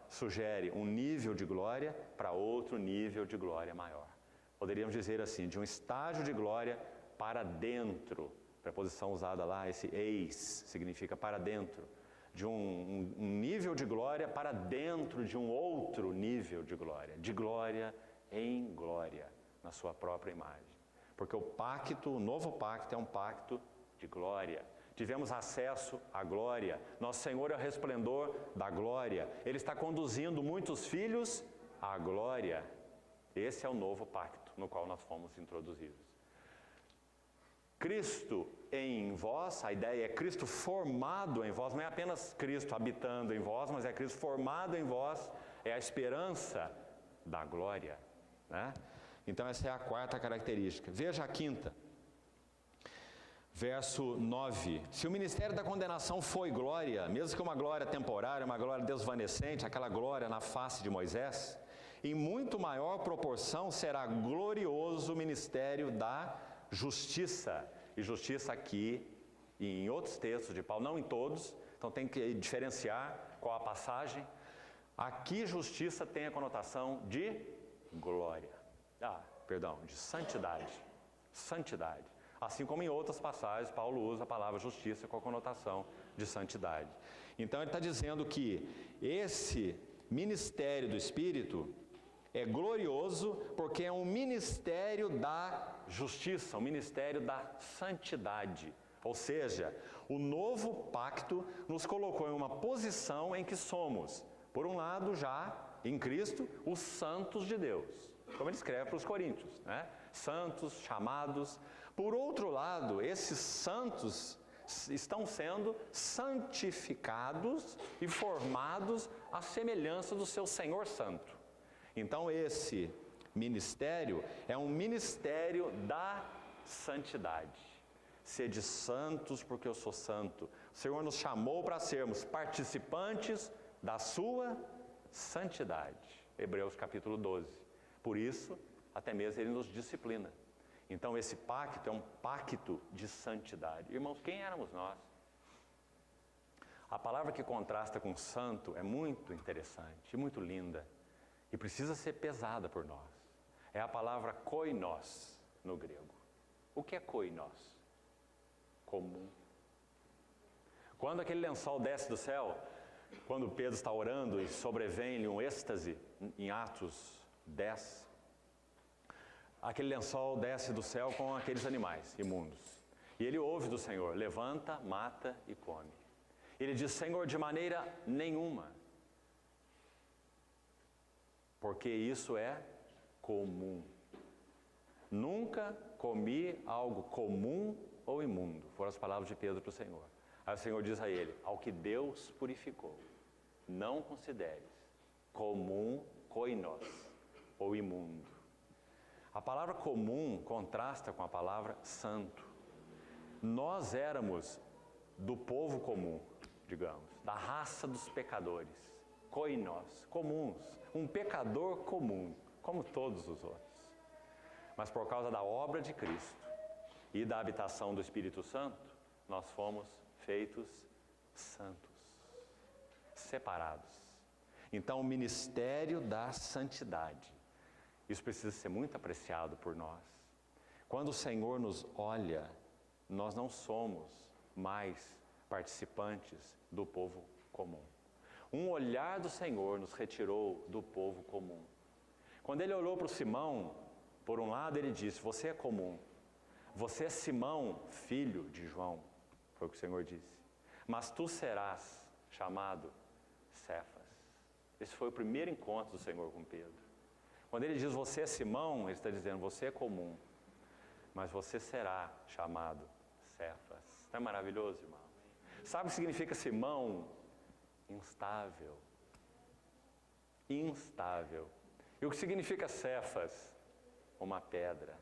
sugere um nível de glória para outro nível de glória maior. Poderíamos dizer assim, de um estágio de glória para dentro. Preposição usada lá, esse eis, significa para dentro. De um nível de glória para dentro de um outro nível de glória em glória, na sua própria imagem. Porque o novo pacto é um pacto de glória. Tivemos acesso à glória. Nosso Senhor é o resplendor da glória. Ele está conduzindo muitos filhos à glória. Esse é o novo pacto no qual nós fomos introduzidos. Cristo em vós, a ideia é Cristo formado em vós, não é apenas Cristo habitando em vós, mas é Cristo formado em vós, é a esperança da glória, né? Então essa é a quarta característica. Veja a quinta. Verso 9. Se o ministério da condenação foi glória, mesmo que uma glória temporária, uma glória desvanecente, aquela glória na face de Moisés, em muito maior proporção será glorioso o ministério da justiça. E justiça aqui e em outros textos de Paulo, não em todos, então tem que diferenciar qual a passagem. Aqui justiça tem a conotação de glória. De santidade. Santidade. Assim como em outras passagens, Paulo usa a palavra justiça com a conotação de santidade. Então ele está dizendo que esse ministério do Espírito é glorioso porque é um ministério da justiça, um ministério da santidade. Ou seja, o novo pacto nos colocou em uma posição em que somos, por um lado já, em Cristo, os santos de Deus. Como ele escreve para os Coríntios, né? Santos, chamados. Por outro lado, esses santos estão sendo santificados e formados à semelhança do seu Senhor Santo. Então esse ministério é um ministério da santidade. Sede santos porque eu sou santo. O Senhor nos chamou para sermos participantes da sua santidade. Hebreus capítulo 12. Por isso, até mesmo ele nos disciplina. Então esse pacto é um pacto de santidade. Irmãos, quem éramos nós? A palavra que contrasta com santo é muito interessante, muito linda. E precisa ser pesada por nós. É a palavra koinos no grego. O que é koinos? Comum. Quando aquele lençol desce do céu, quando Pedro está orando e sobrevém-lhe um êxtase, em Atos 10, aquele lençol desce do céu com aqueles animais imundos. E ele ouve do Senhor, levanta, mata e come. Ele diz, Senhor, de maneira nenhuma. Porque isso é comum. Nunca comi algo comum ou imundo. Foram as palavras de Pedro para o Senhor. Aí o Senhor diz a ele, ao que Deus purificou, não consideres comum, koinos, ou imundo. A palavra comum contrasta com a palavra santo. Nós éramos do povo comum, digamos, da raça dos pecadores, koinos, comuns, um pecador comum, como todos os outros. Mas por causa da obra de Cristo e da habitação do Espírito Santo, nós fomos feitos santos, separados. Então, o ministério da santidade, isso precisa ser muito apreciado por nós. Quando o Senhor nos olha, nós não somos mais participantes do povo comum. Um olhar do Senhor nos retirou do povo comum. Quando ele olhou para o Simão, por um lado ele disse, você é comum, você é Simão, filho de João, foi o que o Senhor disse, mas tu serás chamado Cefas. Esse foi o primeiro encontro do Senhor com Pedro. Quando ele diz, você é Simão, ele está dizendo, você é comum, mas você será chamado Cefas. Não é maravilhoso, irmão? Sabe o que significa Simão? Instável. Instável. E o que significa Cefas? Uma pedra.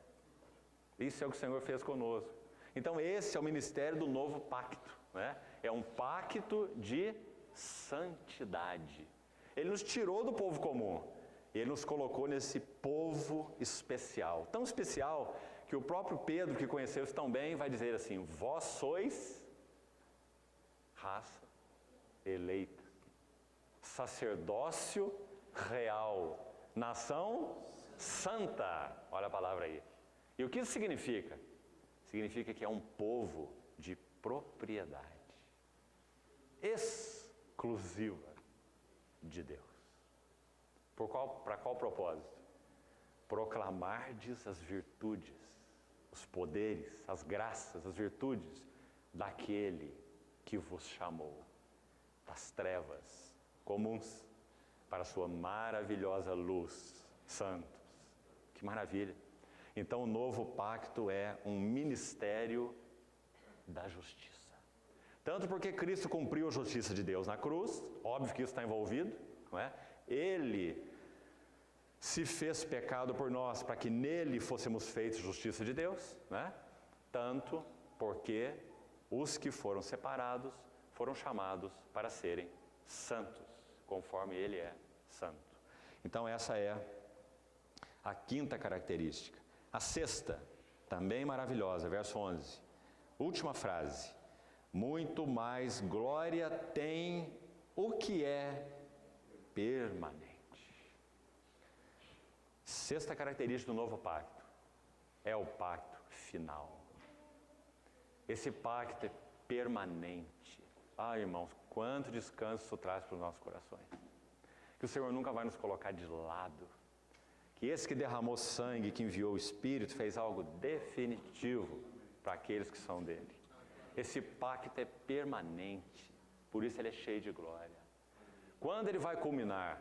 Isso é o que o Senhor fez conosco. Então esse é o ministério do novo pacto, né? É um pacto de santidade. Ele nos tirou do povo comum. Ele nos colocou nesse povo especial. Tão especial que que o próprio Pedro, que conheceu isso tão bem, vai dizer assim: vós sois raça eleita, sacerdócio real, nação santa. Olha a palavra aí. E o que isso significa? Significa que é um povo de propriedade exclusiva de Deus. Para qual propósito? Proclamardes as virtudes, os poderes, as graças, as virtudes daquele que vos chamou das trevas comuns para a sua maravilhosa luz, santos. Que maravilha! Então o novo pacto é um ministério da justiça. Tanto porque Cristo cumpriu a justiça de Deus na cruz, óbvio que isso está envolvido, não é? Ele se fez pecado por nós para que nele fôssemos feitos justiça de Deus, né? Tanto porque os que foram separados foram chamados para serem santos, conforme ele é santo. Então essa é a quinta característica. A sexta, também maravilhosa, verso 11, última frase: muito mais glória tem o que é permanente. Sexta característica do novo pacto é o pacto final. Esse pacto é permanente. Ah, irmãos, quanto descanso isso traz para os nossos corações. Que o Senhor nunca vai nos colocar de lado. Que esse que derramou sangue, que enviou o Espírito, fez algo definitivo para aqueles que são dele. Esse pacto é permanente, por isso ele é cheio de glória. Quando ele vai culminar,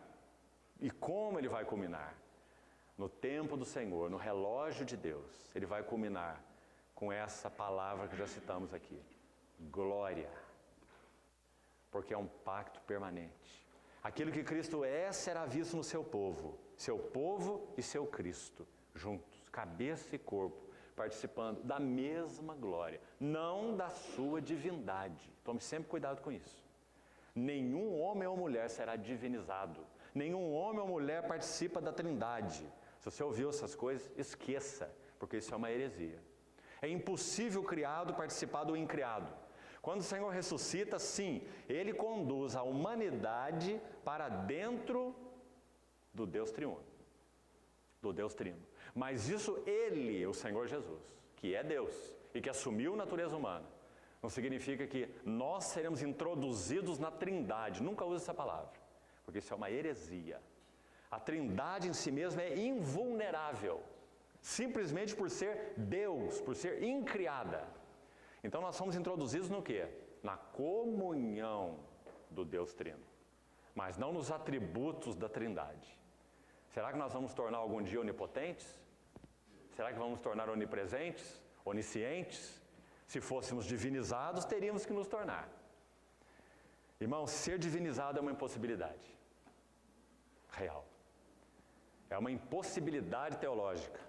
e como ele vai culminar? No tempo do Senhor, no relógio de Deus, ele vai culminar com essa palavra que já citamos aqui: glória. Porque é um pacto permanente. Aquilo que Cristo é será visto no seu povo e seu Cristo, juntos, cabeça e corpo, participando da mesma glória, não da sua divindade. Tome sempre cuidado com isso. Nenhum homem ou mulher será divinizado. Nenhum homem ou mulher participa da Trindade. Se você ouviu essas coisas, esqueça, porque isso é uma heresia. É impossível o criado participar do incriado. Quando o Senhor ressuscita, sim, Ele conduz a humanidade para dentro do Deus triuno, do Deus trino. Mas isso Ele, o Senhor Jesus, que é Deus e que assumiu natureza humana, não significa que nós seremos introduzidos na Trindade. Nunca use essa palavra, porque isso é uma heresia. A Trindade em si mesma é invulnerável, simplesmente por ser Deus, por ser incriada. Então nós somos introduzidos no quê? Na comunhão do Deus Trino, mas não nos atributos da Trindade. Será que nós vamos tornar algum dia onipotentes? Será que vamos tornar onipresentes, oniscientes? Se fôssemos divinizados, teríamos que nos tornar. Irmão, ser divinizado é uma impossibilidade real. É uma impossibilidade teológica,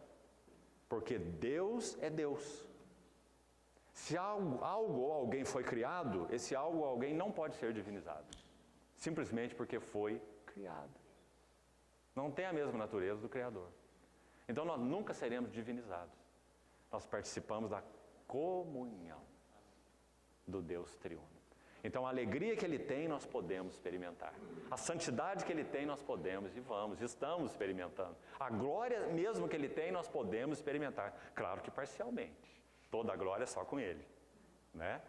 porque Deus é Deus. Se algo ou alguém foi criado, esse algo ou alguém não pode ser divinizado, simplesmente porque foi criado. Não tem a mesma natureza do Criador. Então nós nunca seremos divinizados. Nós participamos da comunhão do Deus triuno. Então a alegria que Ele tem, nós podemos experimentar. A santidade que Ele tem, nós podemos e estamos experimentando. A glória mesmo que Ele tem, nós podemos experimentar. Claro que parcialmente. Toda a glória é só com Ele, né?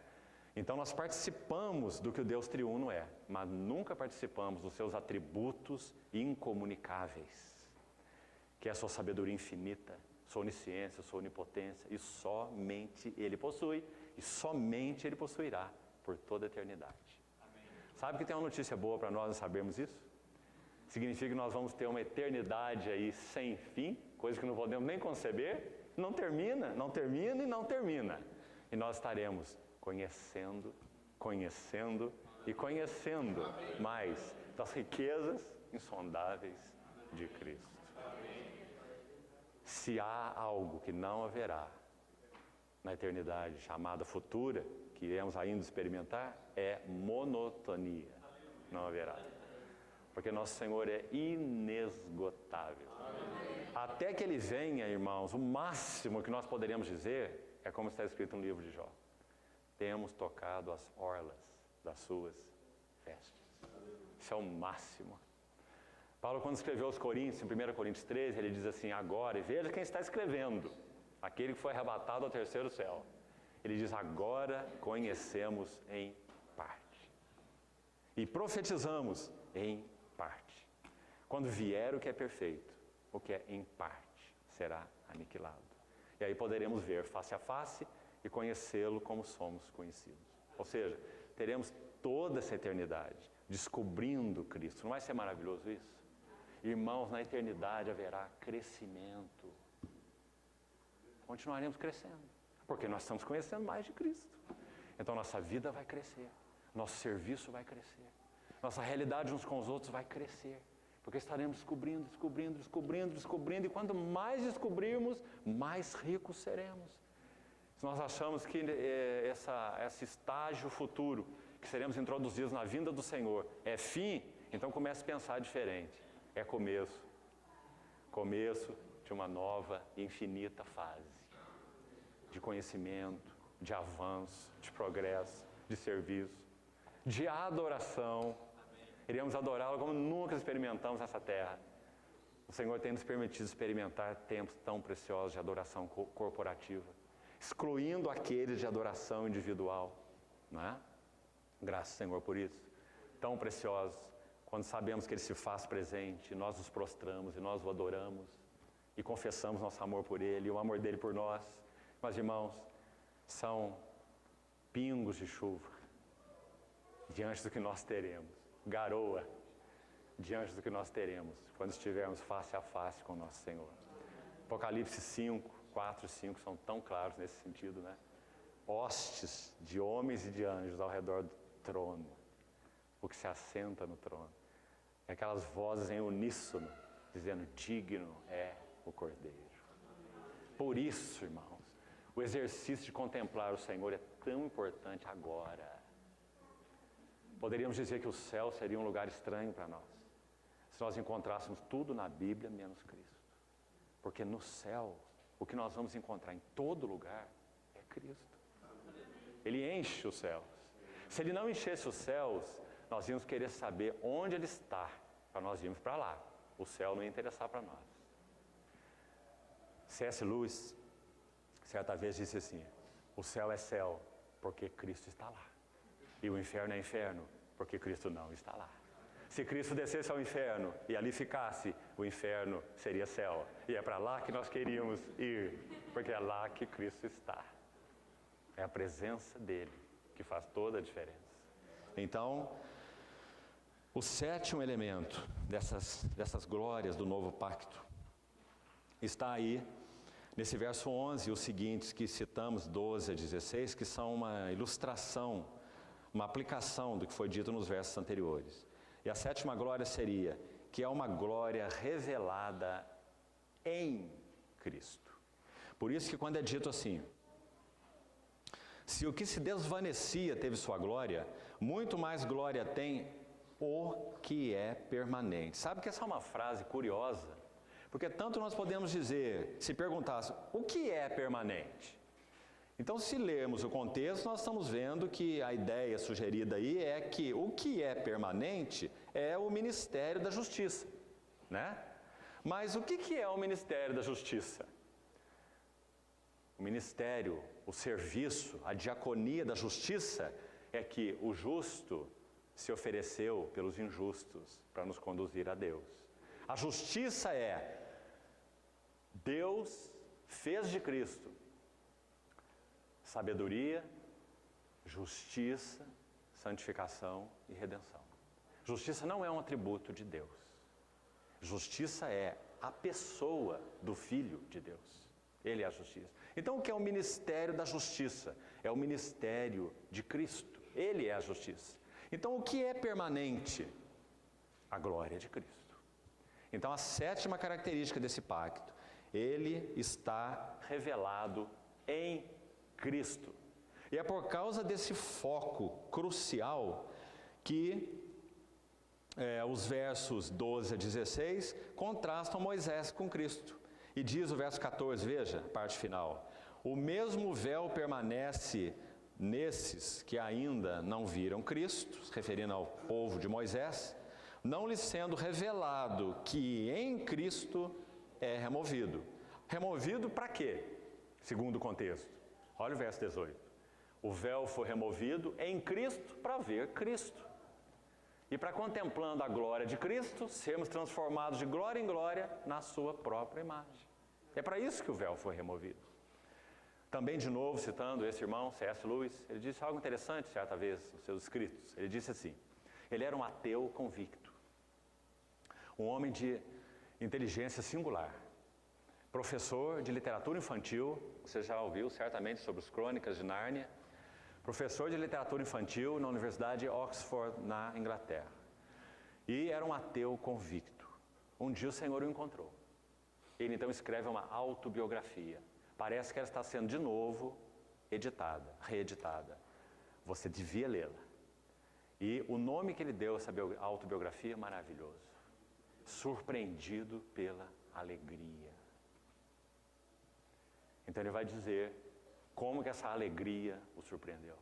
Então nós participamos do que o Deus triuno é, mas nunca participamos dos seus atributos incomunicáveis, que é a sua sabedoria infinita, sua onisciência, sua onipotência, e somente Ele possui, e somente Ele possuirá por toda a eternidade. Amém. Sabe que tem uma notícia boa para nós sabermos isso? Significa que nós vamos ter uma eternidade aí sem fim, coisa que não podemos nem conceber. Não termina e não termina. E nós estaremos conhecendo e conhecendo mais das riquezas insondáveis de Cristo. Se há algo que não haverá na eternidade chamada futura, que iremos ainda experimentar, é monotonia. Não haverá. Porque nosso Senhor é inesgotável. Até que ele venha, irmãos, o máximo que nós poderíamos dizer é como está escrito no livro de Jó. Temos tocado as orlas das suas vestes. Isso é o máximo. Paulo, quando escreveu aos Coríntios, em 1 Coríntios 13, ele diz assim, agora, e veja quem está escrevendo, aquele que foi arrebatado ao terceiro céu. Ele diz, agora conhecemos em parte. E profetizamos em parte. Quando vier o que é perfeito, o que é em parte será aniquilado. E aí poderemos ver face a face e conhecê-lo como somos conhecidos. Ou seja, teremos toda essa eternidade descobrindo Cristo. Não vai ser maravilhoso isso? Irmãos, na eternidade haverá crescimento. Continuaremos crescendo, porque nós estamos conhecendo mais de Cristo. Então nossa vida vai crescer, nosso serviço vai crescer, nossa realidade uns com os outros vai crescer, porque estaremos descobrindo, e quanto mais descobrirmos, mais ricos seremos. Se nós achamos que esse estágio futuro, que seremos introduzidos na vinda do Senhor, é fim, então comece a pensar diferente. É começo de uma nova e infinita fase de conhecimento, de avanço, de progresso, de serviço, de adoração. Iremos adorá-lo como nunca experimentamos nessa terra. O Senhor tem nos permitido experimentar tempos tão preciosos de adoração corporativa, excluindo aqueles de adoração individual, não é? Graças ao Senhor por isso. Tão preciosos, quando sabemos que Ele se faz presente, nós nos prostramos e nós o adoramos e confessamos nosso amor por Ele e o amor dEle por nós. Mas, irmãos, são pingos de chuva diante do que nós teremos, garoa diante do que nós teremos quando estivermos face a face com o nosso Senhor. Apocalipse 5, 4 e 5 são tão claros nesse sentido, né? Hostes de homens e de anjos ao redor do trono, o que se assenta no trono. É aquelas vozes em uníssono, dizendo, digno é o Cordeiro. Por isso, irmãos, o exercício de contemplar o Senhor é tão importante agora. Poderíamos dizer que o céu seria um lugar estranho para nós, se nós encontrássemos tudo na Bíblia, menos Cristo. Porque no céu, o que nós vamos encontrar em todo lugar é Cristo. Ele enche os céus. Se Ele não enchesse os céus, nós íamos querer saber onde Ele está, para nós irmos para lá. O céu não ia interessar para nós. C.S. Lewis, certa vez disse assim, o céu é céu porque Cristo está lá. E o inferno é inferno porque Cristo não está lá. Se Cristo descesse ao inferno e ali ficasse, o inferno seria céu. E é para lá que nós queríamos ir, porque é lá que Cristo está. É a presença dEle que faz toda a diferença. Então, o sétimo elemento dessas glórias do novo pacto está aí nesse verso 11 e os seguintes que citamos, 12 a 16, que são uma ilustração, uma aplicação do que foi dito nos versos anteriores. E a sétima glória seria que é uma glória revelada em Cristo. Por isso que quando é dito assim, se o que se desvanecia teve sua glória, muito mais glória tem o que é permanente. Sabe que essa é uma frase curiosa? Porque tanto nós podemos dizer, se perguntasse, o que é permanente? Então, se lermos o contexto, nós estamos vendo que a ideia sugerida aí é que o que é permanente é o ministério da justiça, né? Mas o que é o ministério da justiça? O ministério, o serviço, a diaconia da justiça é que o justo se ofereceu pelos injustos para nos conduzir a Deus. A justiça é Deus fez de Cristo sabedoria, justiça, santificação e redenção. Justiça não é um atributo de Deus. Justiça é a pessoa do Filho de Deus. Ele é a justiça. Então, o que é o ministério da justiça? É o ministério de Cristo. Ele é a justiça. Então, o que é permanente? A glória de Cristo. Então, a sétima característica desse pacto, ele está revelado em Cristo. E é por causa desse foco crucial que os versos 12 a 16 contrastam Moisés com Cristo. E diz o verso 14, veja, parte final. O mesmo véu permanece nesses que ainda não viram Cristo, se referindo ao povo de Moisés, não lhes sendo revelado que em Cristo é removido. Removido para quê? Segundo o contexto. Olha o verso 18. O véu foi removido em Cristo para ver Cristo. E para, contemplando a glória de Cristo, sermos transformados de glória em glória na sua própria imagem. É para isso que o véu foi removido. Também, de novo, citando esse irmão, C.S. Lewis, ele disse algo interessante certa vez nos seus escritos. Ele disse assim, ele era um ateu convicto, um homem de inteligência singular, professor de literatura infantil, você já ouviu certamente sobre as Crônicas de Nárnia, professor de literatura infantil na Universidade de Oxford, na Inglaterra. E era um ateu convicto. Um dia o Senhor o encontrou. Ele então escreve uma autobiografia. Parece que ela está sendo de novo editada, reeditada. Você devia lê-la. E o nome que ele deu a essa autobiografia é maravilhoso. Surpreendido pela alegria. Então ele vai dizer como que essa alegria o surpreendeu.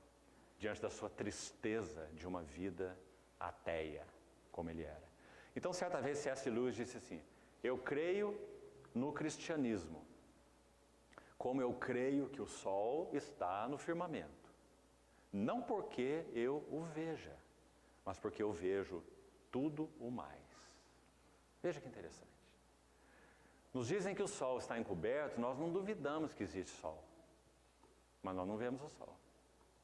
Diante da sua tristeza de uma vida ateia, como ele era. Então certa vez C.S. Lewis disse assim, eu creio no cristianismo, como eu creio que o sol está no firmamento. Não porque eu o veja, mas porque eu vejo tudo o mais. Veja que interessante. Nos dizem que o sol está encoberto, nós não duvidamos que existe sol. Mas nós não vemos o sol.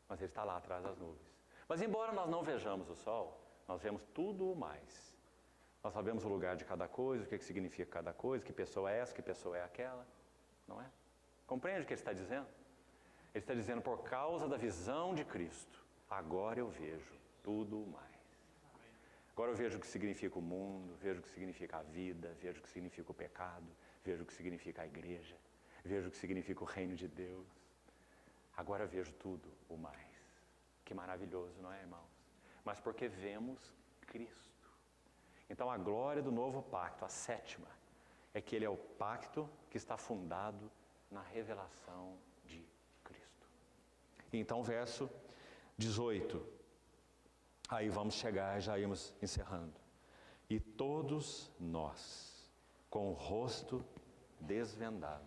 Mas ele está lá atrás das nuvens. Mas embora nós não vejamos o sol, nós vemos tudo o mais. Nós sabemos o lugar de cada coisa, o que significa cada coisa, que pessoa é essa, que pessoa é aquela. Não é? Compreende o que ele está dizendo? Ele está dizendo, por causa da visão de Cristo, agora eu vejo tudo o mais. Agora eu vejo o que significa o mundo, vejo o que significa a vida, vejo o que significa o pecado, vejo o que significa a igreja, vejo o que significa o reino de Deus. Agora eu vejo tudo o mais. Que maravilhoso, não é, irmãos? Mas porque vemos Cristo. Então a glória do novo pacto, a sétima, é que ele é o pacto que está fundado na revelação de Cristo. Então verso 18. Aí vamos chegar, já íamos encerrando. E todos nós, com o rosto desvendado,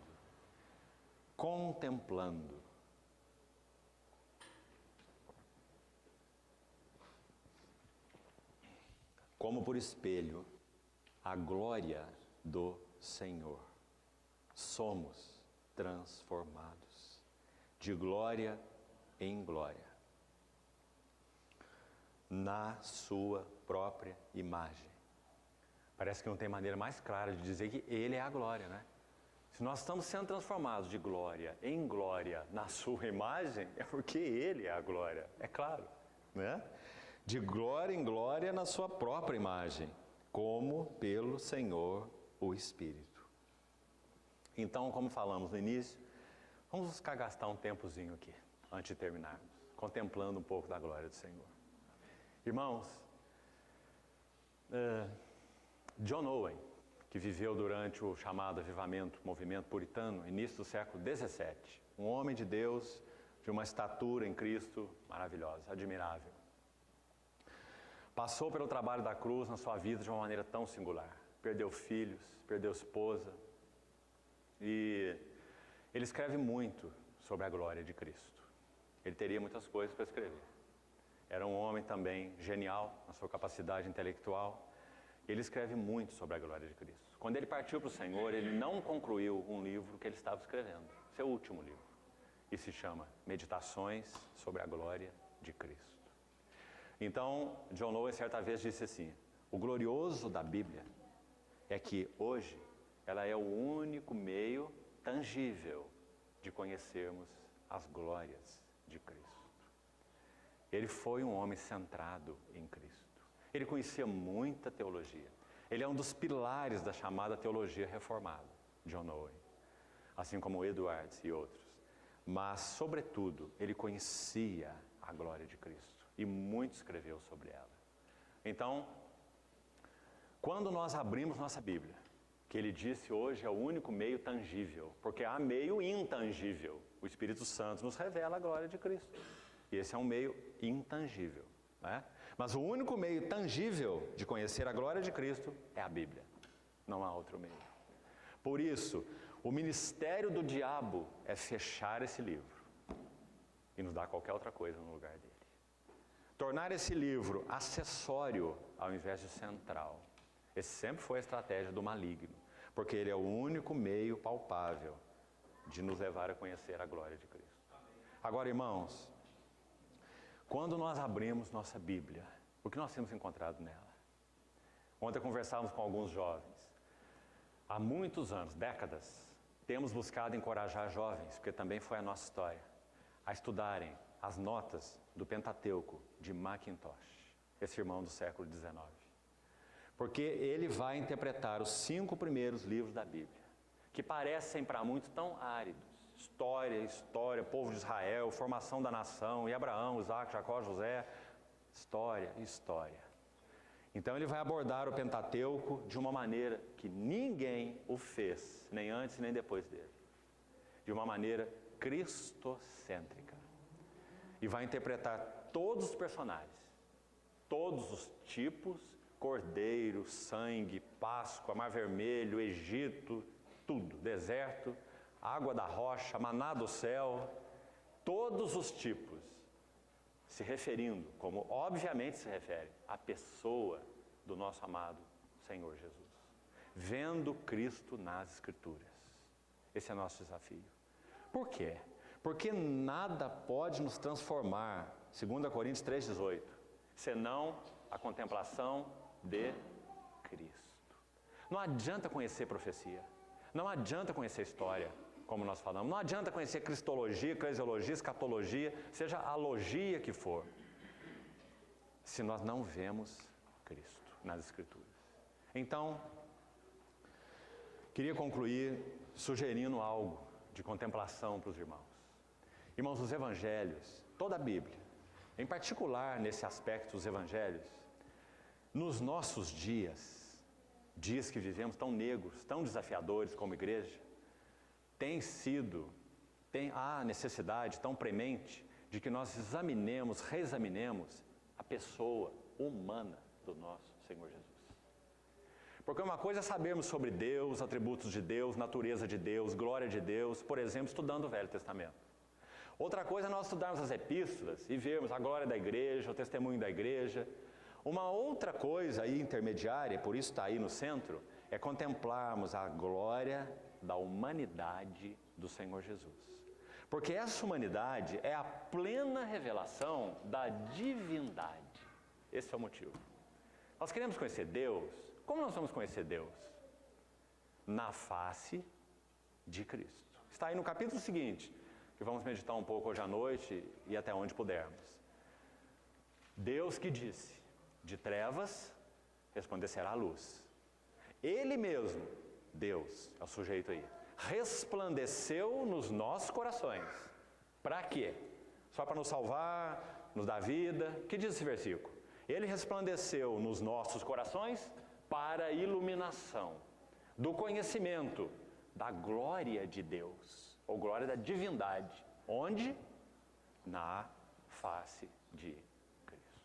contemplando como por espelho a glória do Senhor, somos transformados de glória em glória na sua própria imagem. Parece que não tem maneira mais clara de dizer que ele é a glória, né? Se nós estamos sendo transformados de glória em glória na sua imagem, é porque ele é a glória, é claro, né? De glória em glória na sua própria imagem, como pelo Senhor o Espírito. Então, como falamos no início, vamos buscar gastar um tempozinho aqui, antes de terminarmos, contemplando um pouco da glória do Senhor. Irmãos, John Owen, que viveu durante o chamado avivamento, movimento puritano, início do século XVII, um homem de Deus, de uma estatura em Cristo maravilhosa, admirável. Passou pelo trabalho da cruz na sua vida de uma maneira tão singular. Perdeu filhos, perdeu esposa. E ele escreve muito sobre a glória de Cristo. Ele teria muitas coisas para escrever. Era um homem também genial na sua capacidade intelectual. Ele escreve muito sobre a glória de Cristo. Quando ele partiu para o Senhor, ele não concluiu um livro que ele estava escrevendo. Seu último livro. E se chama Meditações sobre a Glória de Cristo. Então, John Owen certa vez disse assim, o glorioso da Bíblia é que hoje ela é o único meio tangível de conhecermos as glórias de Cristo. Ele foi um homem centrado em Cristo. Ele conhecia muita teologia. Ele é um dos pilares da chamada teologia reformada, John Owen, assim como Edwards e outros. Mas, sobretudo, ele conhecia a glória de Cristo. E muito escreveu sobre ela. Então, quando nós abrimos nossa Bíblia, que ele disse hoje é o único meio tangível, porque há meio intangível. O Espírito Santo nos revela a glória de Cristo. E esse é um meio intangível, né? Mas o único meio tangível de conhecer a glória de Cristo é a Bíblia. Não há outro meio. Por isso, o ministério do diabo é fechar esse livro e nos dar qualquer outra coisa no lugar dele. Tornar esse livro acessório ao invés de central. Esse sempre foi a estratégia do maligno, porque ele é o único meio palpável de nos levar a conhecer a glória de Cristo. Agora, irmãos, quando nós abrimos nossa Bíblia, o que nós temos encontrado nela? Ontem conversávamos com alguns jovens. Há muitos anos, décadas, temos buscado encorajar jovens, porque também foi a nossa história, a estudarem as notas do Pentateuco de Macintosh, esse irmão do século XIX. Porque ele vai interpretar os 5 primeiros livros da Bíblia, que parecem para muitos tão áridos. História, povo de Israel, formação da nação, e Abraão, Isaac, Jacó, José. História. Então ele vai abordar o Pentateuco de uma maneira que ninguém o fez, nem antes nem depois dele. De uma maneira cristocêntrica. E vai interpretar todos os personagens, todos os tipos, cordeiro, sangue, Páscoa, Mar Vermelho, Egito, tudo, deserto, água da rocha, maná do céu, todos os tipos, se referindo, como obviamente se refere, à pessoa do nosso amado Senhor Jesus. Vendo Cristo nas Escrituras. Esse é nosso desafio. Por quê? Porque nada pode nos transformar, 2 Coríntios 3,18, senão a contemplação de Cristo. Não adianta conhecer profecia, não adianta conhecer história, como nós falamos, não adianta conhecer cristologia, eclesiologia, escatologia, seja a logia que for, se nós não vemos Cristo nas Escrituras. Então, queria concluir sugerindo algo de contemplação para os irmãos. Irmãos, os evangelhos, toda a Bíblia, em particular nesse aspecto dos evangelhos, nos nossos dias que vivemos tão negros, tão desafiadores como igreja, há a necessidade tão premente de que nós reexaminemos a pessoa humana do nosso Senhor Jesus. Porque uma coisa é sabermos sobre Deus, atributos de Deus, natureza de Deus, glória de Deus, por exemplo, estudando o Velho Testamento. Outra coisa é nós estudarmos as epístolas e vermos a glória da igreja, o testemunho da igreja. Uma outra coisa aí intermediária, por isso está aí no centro, é contemplarmos a glória da humanidade do Senhor Jesus. Porque essa humanidade é a plena revelação da divindade. Esse é o motivo. Nós queremos conhecer Deus. Como nós vamos conhecer Deus? Na face de Cristo. Está aí no capítulo seguinte, que vamos meditar um pouco hoje à noite e até onde pudermos. Deus que disse, de trevas resplandecerá a luz. Ele mesmo, Deus, é o sujeito aí, resplandeceu nos nossos corações. Para quê? Só para nos salvar, nos dar vida? Que diz esse versículo? Ele resplandeceu nos nossos corações para a iluminação do conhecimento da glória de Deus, ou glória da divindade. Onde? Na face de Cristo.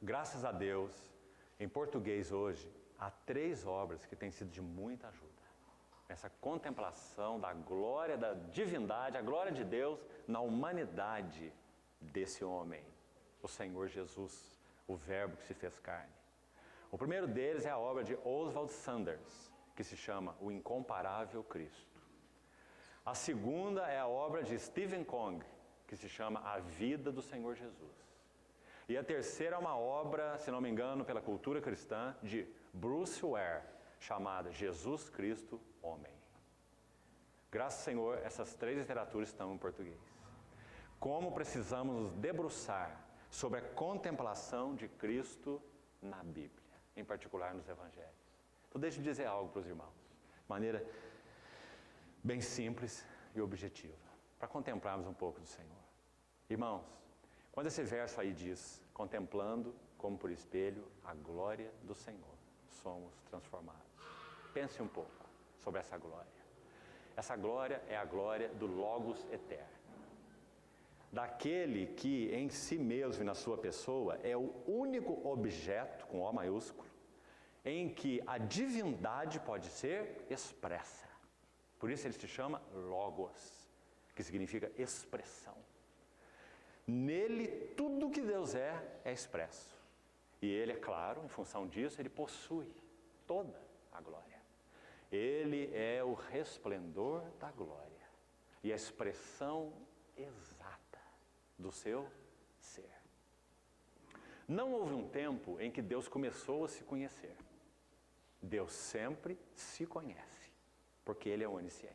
Graças a Deus, em português hoje, há 3 obras que têm sido de muita ajuda. Essa contemplação da glória da divindade, a glória de Deus na humanidade desse homem, o Senhor Jesus, o Verbo que se fez carne. O primeiro deles é a obra de Oswald Sanders, que se chama O Incomparável Cristo. A segunda é a obra de Stephen Kong, que se chama A Vida do Senhor Jesus. E a terceira é uma obra, se não me engano, pela cultura cristã, de Bruce Ware, chamada Jesus Cristo Homem. Graças ao Senhor, essas 3 literaturas estão em português. Como precisamos nos debruçar sobre a contemplação de Cristo na Bíblia, em particular nos Evangelhos. Então deixe-me dizer algo para os irmãos, de maneira bem simples e objetiva, para contemplarmos um pouco do Senhor. Irmãos, quando esse verso aí diz, contemplando como por espelho a glória do Senhor, somos transformados. Pense um pouco sobre essa glória. Essa glória é a glória do Logos eterno. Daquele que em si mesmo e na sua pessoa é o único objeto, com O maiúsculo, em que a divindade pode ser expressa. Por isso ele se chama Logos, que significa expressão. Nele, tudo que Deus é expresso. E ele, é claro, em função disso, ele possui toda a glória. Ele é o resplendor da glória e a expressão exata do seu ser. Não houve um tempo em que Deus começou a se conhecer. Deus sempre se conhece, porque Ele é onisciente.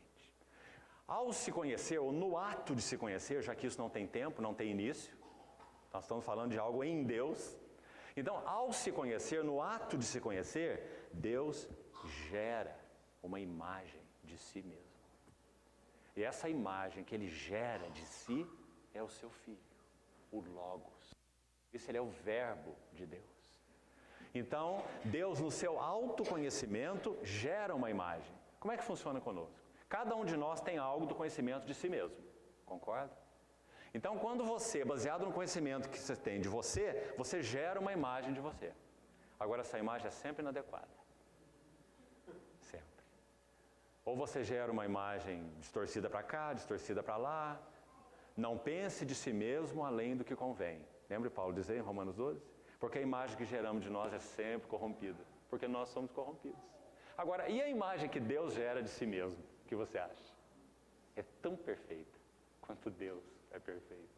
Ao se conhecer, ou no ato de se conhecer, já que isso não tem tempo, não tem início, nós estamos falando de algo em Deus. Então, ao se conhecer, no ato de se conhecer, Deus gera uma imagem de si mesmo. E essa imagem que Ele gera de si é o seu Filho, o Logos. Isso, Ele é o Verbo de Deus. Então, Deus, no seu autoconhecimento, gera uma imagem. Como é que funciona conosco? Cada um de nós tem algo do conhecimento de si mesmo, concorda? Então, quando você, baseado no conhecimento que você tem de você, você gera uma imagem de você. Agora, essa imagem é sempre inadequada. Sempre. Ou você gera uma imagem distorcida para cá, distorcida para lá. Não pense de si mesmo além do que convém. Lembra Paulo dizer em Romanos 12? Porque a imagem que geramos de nós é sempre corrompida. Porque nós somos corrompidos. Agora, e a imagem que Deus gera de si mesmo? O que você acha? É tão perfeita quanto Deus é perfeito.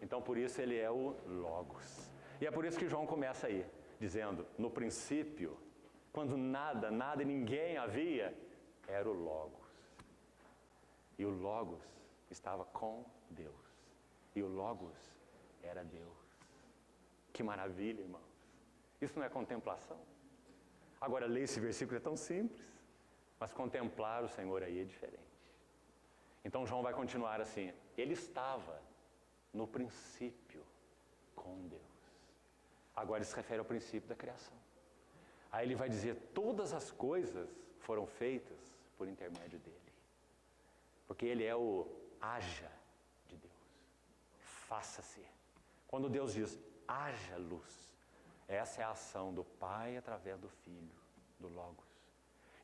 Então, por isso, Ele é o Logos. E é por isso que João começa aí, dizendo, no princípio, quando nada e ninguém havia, era o Logos. E o Logos estava com Deus. E o Logos era Deus. Que maravilha, irmãos. Isso não é contemplação? Agora, ler esse versículo é tão simples, mas contemplar o Senhor aí é diferente. Então, João vai continuar assim, Ele estava no princípio com Deus. Agora, ele se refere ao princípio da criação. Aí ele vai dizer, todas as coisas foram feitas por intermédio dele. Porque ele é o haja de Deus. Faça-se. Quando Deus diz, haja luz, essa é a ação do Pai através do Filho, do Logos.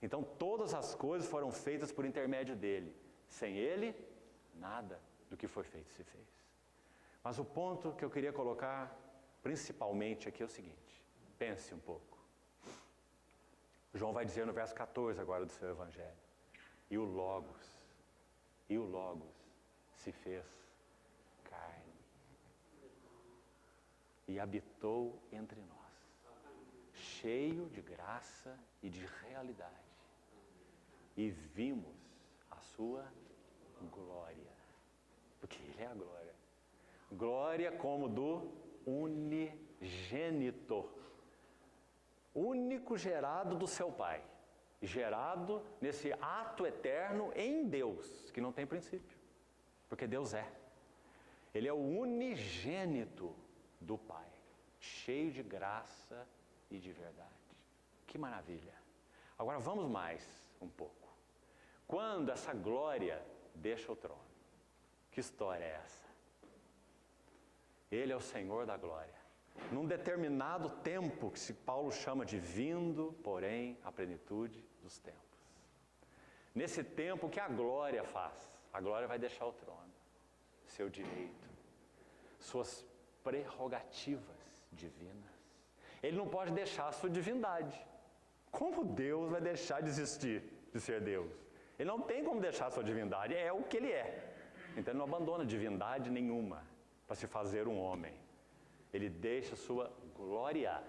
Então, todas as coisas foram feitas por intermédio dele. Sem ele, nada do que foi feito se fez. Mas o ponto que eu queria colocar, principalmente aqui, é o seguinte. Pense um pouco. João vai dizer no verso 14 agora do seu Evangelho. E o Logos se fez carne. E habitou entre nós, cheio de graça e de realidade. E vimos a sua glória, porque Ele é a glória. Glória como do unigênito, único gerado do seu Pai, gerado nesse ato eterno em Deus, que não tem princípio, porque Deus é. Ele é o unigênito do Pai, cheio de graça e de verdade. Que maravilha! Agora vamos mais um pouco. Quando essa glória deixa o trono, que história é essa? Ele é o Senhor da glória. Num determinado tempo, que Paulo chama de vindo, porém, a plenitude dos tempos. Nesse tempo, o que a glória faz? A glória vai deixar o trono, seu direito, suas prerrogativas divinas. Ele não pode deixar a sua divindade. Como Deus vai deixar de existir, de ser Deus? Ele não tem como deixar a sua divindade, é o que Ele é. Então Ele não abandona divindade nenhuma para se fazer um homem. Ele deixa a sua glória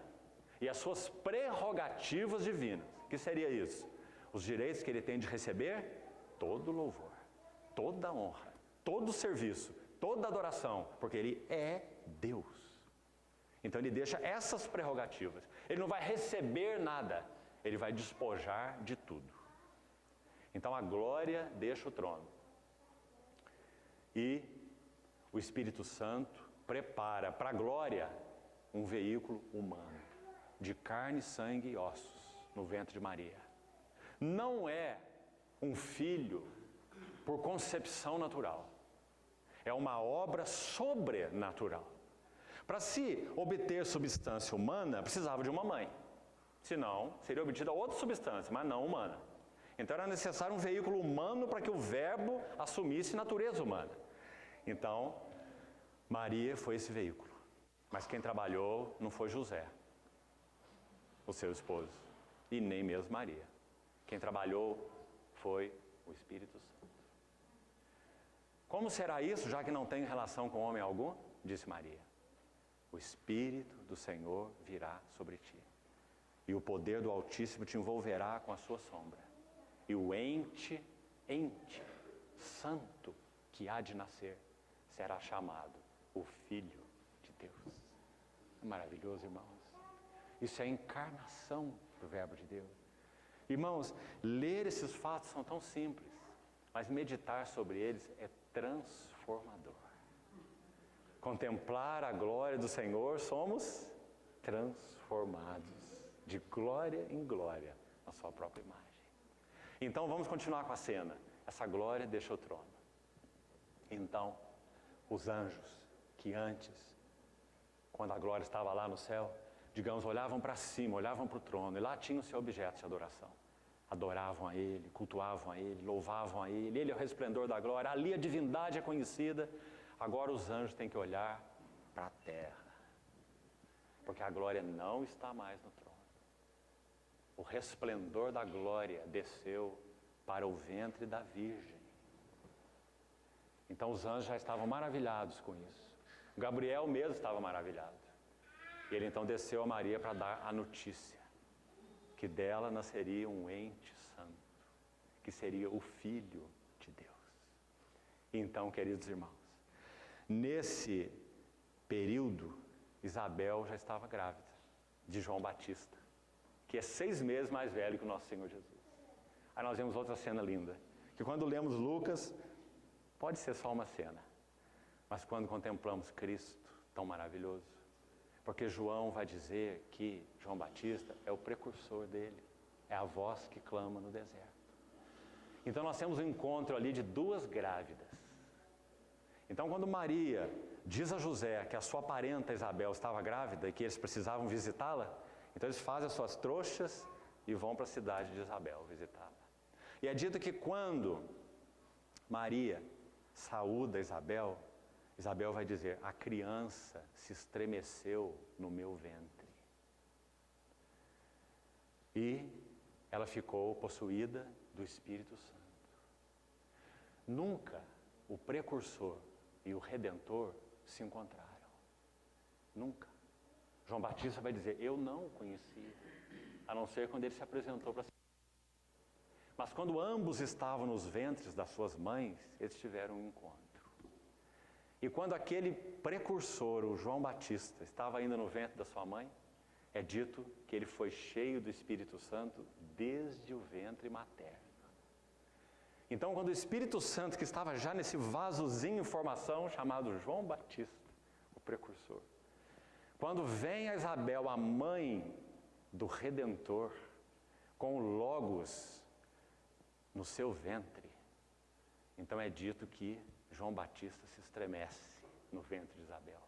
e as suas prerrogativas divinas. O que seria isso? Os direitos que Ele tem de receber todo louvor, toda honra, todo serviço, toda adoração, porque Ele é Deus. Então Ele deixa essas prerrogativas. Ele não vai receber nada, Ele vai despojar de tudo. Então a glória deixa o trono. E o Espírito Santo prepara para a glória um veículo humano, de carne, sangue e ossos. no ventre de Maria. Não é um filho por concepção natural. É uma obra sobrenatural. Para se obter substância humana, precisava de uma mãe. Senão, seria obtida outra substância, mas não humana. Então era necessário um veículo humano para que o verbo assumisse natureza humana. Então, Maria foi esse veículo. Mas quem trabalhou não foi José, o seu esposo, e nem mesmo Maria. Quem trabalhou foi o Espírito Santo. Como será isso, já que não tem relação com homem algum? Disse Maria. O Espírito do Senhor virá sobre ti, e o poder do Altíssimo te envolverá com a sua sombra. E o ente santo que há de nascer será chamado o Filho de Deus. É maravilhoso, irmãos. Isso é a encarnação do Verbo de Deus. Irmãos, ler esses fatos são tão simples, mas meditar sobre eles é transformador. Contemplar a glória do Senhor, somos transformados de glória em glória na sua própria imagem. Então vamos continuar com a cena. Essa glória deixa o trono. Então, os anjos que antes, quando a glória estava lá no céu, digamos, olhavam para cima, olhavam para o trono, e lá tinham seu objeto de adoração. Adoravam a Ele, cultuavam a Ele, louvavam a Ele. Ele é o resplendor da glória, ali a divindade é conhecida. Agora os anjos têm que olhar para a terra, porque a glória não está mais no trono. O resplendor da glória desceu para o ventre da Virgem. Então os anjos já estavam maravilhados com isso. Gabriel mesmo estava maravilhado. E ele então desceu a Maria para dar a notícia que dela nasceria um ente santo, que seria o Filho de Deus. Então, queridos irmãos, nesse período, Isabel já estava grávida de João Batista, que é 6 meses mais velho que o nosso Senhor Jesus. Aí nós vemos outra cena linda, que quando lemos Lucas, pode ser só uma cena, mas quando contemplamos Cristo, tão maravilhoso, porque João vai dizer que João Batista é o precursor dele, é a voz que clama no deserto. Então nós temos um encontro ali de 2 grávidas. Então quando Maria diz a José que a sua parenta Isabel estava grávida e que eles precisavam visitá-la, então eles fazem as suas trouxas e vão para a cidade de Isabel visitá-la. E é dito que quando Maria saúda Isabel, Isabel vai dizer, a criança se estremeceu no meu ventre. E ela ficou possuída do Espírito Santo. Nunca o precursor e o Redentor se encontraram. Nunca. João Batista vai dizer, eu não o conhecia, a não ser quando ele se apresentou para si. Mas quando ambos estavam nos ventres das suas mães, eles tiveram um encontro. E quando aquele precursor, o João Batista, estava ainda no ventre da sua mãe, é dito que ele foi cheio do Espírito Santo desde o ventre materno. Então, quando o Espírito Santo, que estava já nesse vasozinho em formação, chamado João Batista, o precursor, quando vem a Isabel, a mãe do Redentor, com o Logos no seu ventre, então é dito que João Batista se estremece no ventre de Isabel.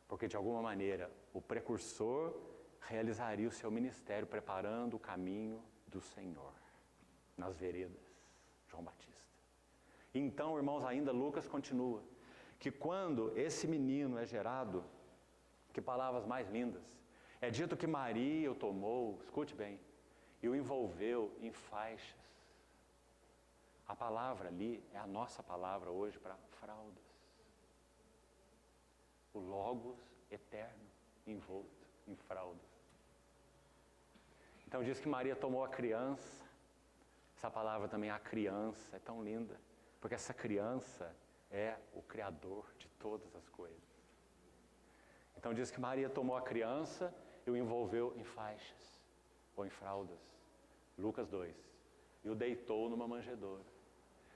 Porque de alguma maneira o precursor realizaria o seu ministério preparando o caminho do Senhor nas veredas, João Batista. Então, irmãos, ainda Lucas continua que quando esse menino é gerado, que palavras mais lindas, é dito que Maria o tomou, escute bem, e o envolveu em faixas. A palavra ali é a nossa palavra hoje para fraldas. O Logos eterno envolto em fraldas. Então diz que Maria tomou a criança. Essa palavra também, a criança, é tão linda, porque essa criança é o Criador de todas as coisas. Então diz que Maria tomou a criança e o envolveu em faixas, ou em fraldas. Lucas 2. E o deitou numa manjedoura.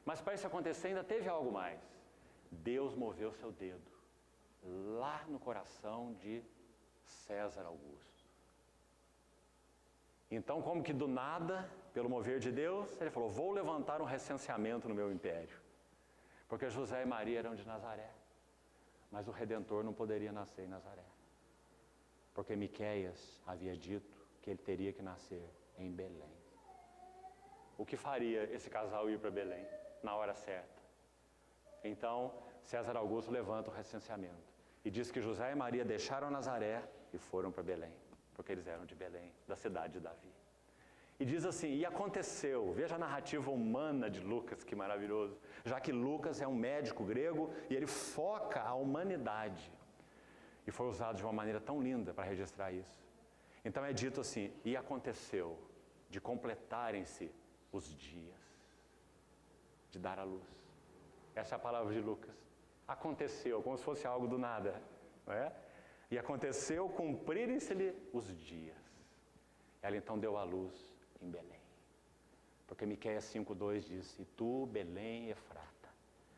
Mas para isso acontecer ainda teve algo mais. Deus moveu seu dedo lá no coração de César Augusto. Então, como que do nada, pelo mover de Deus, ele falou, vou levantar um recenseamento no meu império. Porque José e Maria eram de Nazaré. Mas o Redentor não poderia nascer em Nazaré. Porque Miqueias havia dito que ele teria que nascer em Belém. O que faria esse casal ir para Belém na hora certa? Então, César Augusto levanta o recenseamento e diz que José e Maria deixaram Nazaré e foram para Belém, porque eles eram de Belém, da cidade de Davi. E diz assim, e aconteceu, veja a narrativa humana de Lucas, que maravilhoso, já que Lucas é um médico grego e ele foca a humanidade. E foi usado de uma maneira tão linda para registrar isso. Então é dito assim, e aconteceu de completarem-se os dias de dar à luz. Essa é a palavra de Lucas. Aconteceu, como se fosse algo do nada, não é? E aconteceu cumprirem-se-lhe os dias. Ela então deu à luz em Belém. Porque Miqueias 5:2 diz, e tu, Belém Efrata,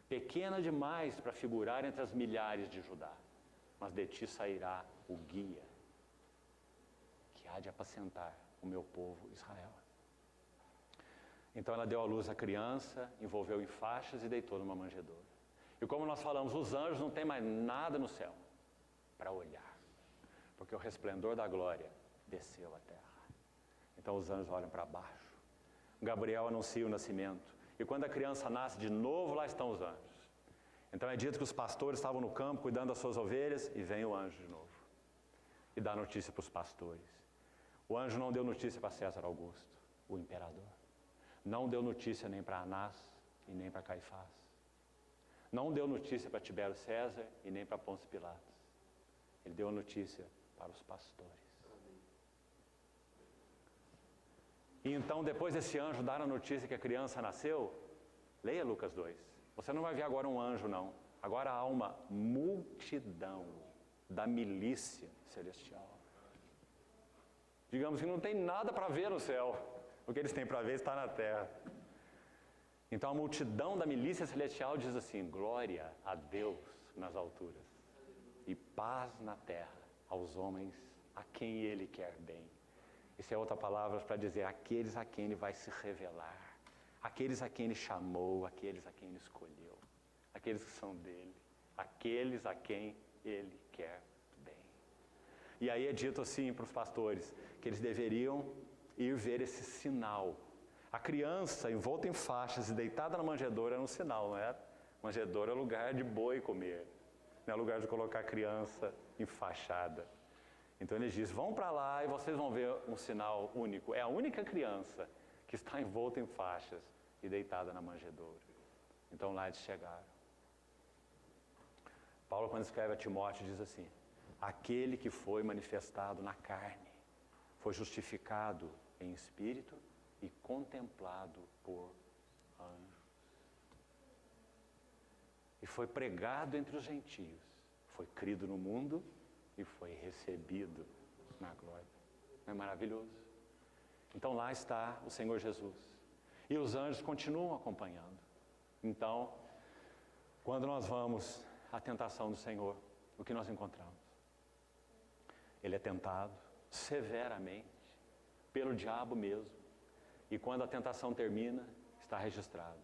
pequena demais para figurar entre as milhares de Judá, mas de ti sairá o guia, que há de apacentar o meu povo Israel. Então ela deu à luz a criança, envolveu em faixas e deitou numa manjedoura. E como nós falamos, os anjos não têm mais nada no céu para olhar, porque o resplendor da glória desceu à terra. Então os anjos olham para baixo. Gabriel anuncia o nascimento. E quando a criança nasce, de novo lá estão os anjos. Então é dito que os pastores estavam no campo cuidando das suas ovelhas e vem o anjo de novo. E dá notícia para os pastores. O anjo não deu notícia para César Augusto, o imperador. Não deu notícia nem para Anás e nem para Caifás. Não deu notícia para Tibério César e nem para Pôncio Pilatos. Ele deu a notícia para os pastores. E então, depois desse anjo dar a notícia que a criança nasceu, leia Lucas 2. Você não vai ver agora um anjo, não. Agora há uma multidão da milícia celestial. Digamos que não tem nada para ver no céu. O que eles têm para ver está na terra. Então a multidão da milícia celestial diz assim, glória a Deus nas alturas e paz na terra aos homens a quem Ele quer bem. Isso é outra palavra para dizer aqueles a quem Ele vai se revelar, aqueles a quem Ele chamou, aqueles a quem Ele escolheu, aqueles que são dEle, aqueles a quem Ele quer bem. E aí é dito assim para os pastores, que eles deveriam ir ver esse sinal. A criança envolta em faixas e deitada na manjedoura era um sinal, não era? Manjedoura é lugar de boi comer, não é lugar de colocar a criança enfaixada. Então eles dizem, vão para lá e vocês vão ver um sinal único. É a única criança que está envolta em faixas e deitada na manjedoura. Então lá eles chegaram. Paulo, quando escreve a Timóteo, diz assim, aquele que foi manifestado na carne, foi justificado em espírito e contemplado por anjos. E foi pregado entre os gentios, foi crido no mundo e foi recebido na glória. Não é maravilhoso? Então lá está o Senhor Jesus. E os anjos continuam acompanhando. Então, quando nós vamos à tentação do Senhor, o que nós encontramos? Ele é tentado severamente pelo diabo mesmo. E quando a tentação termina, está registrado.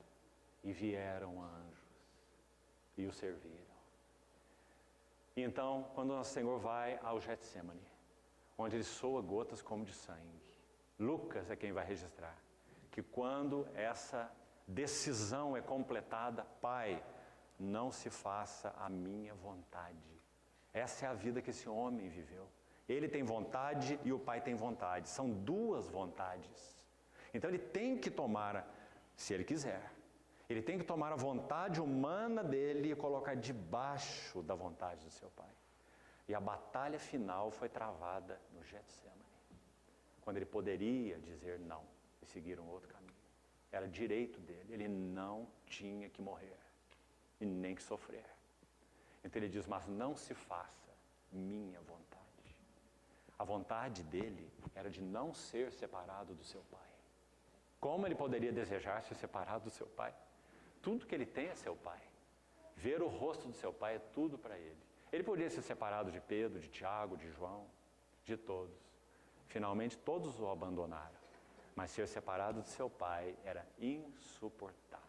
E vieram anjos e o serviram. E então, quando nosso Senhor vai ao Getsemane, onde ele soa gotas como de sangue, Lucas é quem vai registrar que quando essa decisão é completada, Pai, não se faça a minha vontade. Essa é a vida que esse homem viveu. Ele tem vontade e o Pai tem vontade. São duas vontades. Então ele tem que tomar, se ele quiser, ele tem que tomar a vontade humana dele e colocar debaixo da vontade do seu Pai. E a batalha final foi travada no Getsemane, quando ele poderia dizer não e seguir um outro caminho. Era direito dele, ele não tinha que morrer e nem que sofrer. Então ele diz, mas não se faça minha vontade. A vontade dele era de não ser separado do seu Pai. Como ele poderia desejar ser separado do seu Pai? Tudo que ele tem é seu Pai. Ver o rosto do seu Pai é tudo para ele. Ele poderia ser separado de Pedro, de Tiago, de João, de todos. Finalmente todos o abandonaram, mas ser separado de seu pai era insuportável.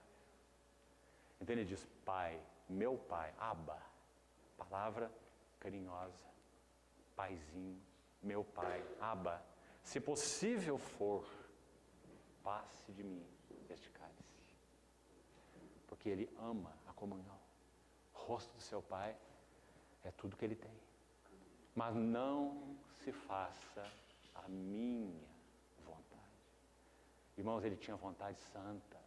Então ele diz, pai, meu pai, Abba, palavra carinhosa, paizinho, meu pai, Abba, se possível for, passe de mim este cálice. Porque ele ama a comunhão. O rosto do seu pai é tudo que ele tem. Mas não se faça a minha vontade. Irmãos, ele tinha vontade santa.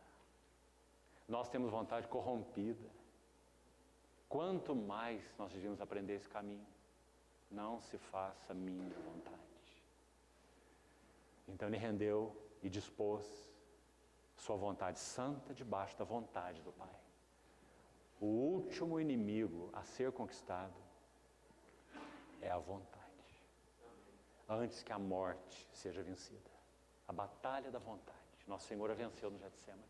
Nós temos vontade corrompida. Quanto mais nós devíamos aprender esse caminho. Não se faça a minha vontade. Então ele rendeu e dispôs sua vontade santa debaixo da vontade do Pai. O último inimigo a ser conquistado é a vontade. Antes que a morte seja vencida. A batalha da vontade. Nosso Senhor a venceu no Getsemane.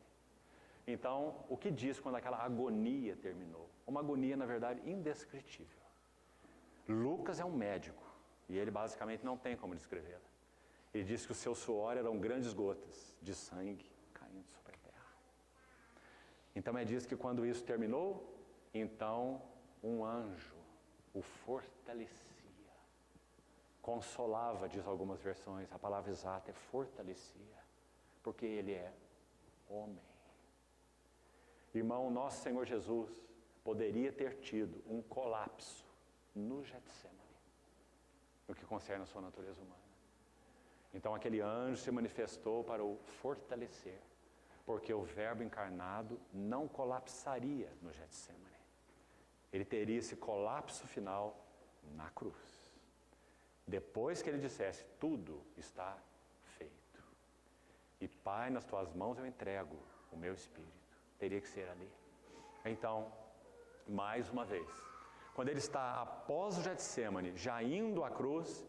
Então, o que diz quando aquela agonia terminou? Uma agonia, na verdade, indescritível. Lucas é um médico, e ele basicamente não tem como descrevê-la. Ele diz que o seu suor eram grandes gotas de sangue caindo sobre a terra. Então, diz que quando isso terminou, então um anjo o fortalecia. Consolava, diz algumas versões, a palavra exata é fortalecia, porque ele é homem. Irmão, nosso Senhor Jesus poderia ter tido um colapso no Getsemane, no que concerne a sua natureza humana. Então aquele anjo se manifestou para o fortalecer, porque o Verbo encarnado não colapsaria no Getsemane. Ele teria esse colapso final na cruz. Depois que ele dissesse, tudo está feito. E Pai, nas tuas mãos eu entrego o meu espírito. Teria que ser ali. Então, mais uma vez, quando ele está após o Getsemane, já indo à cruz,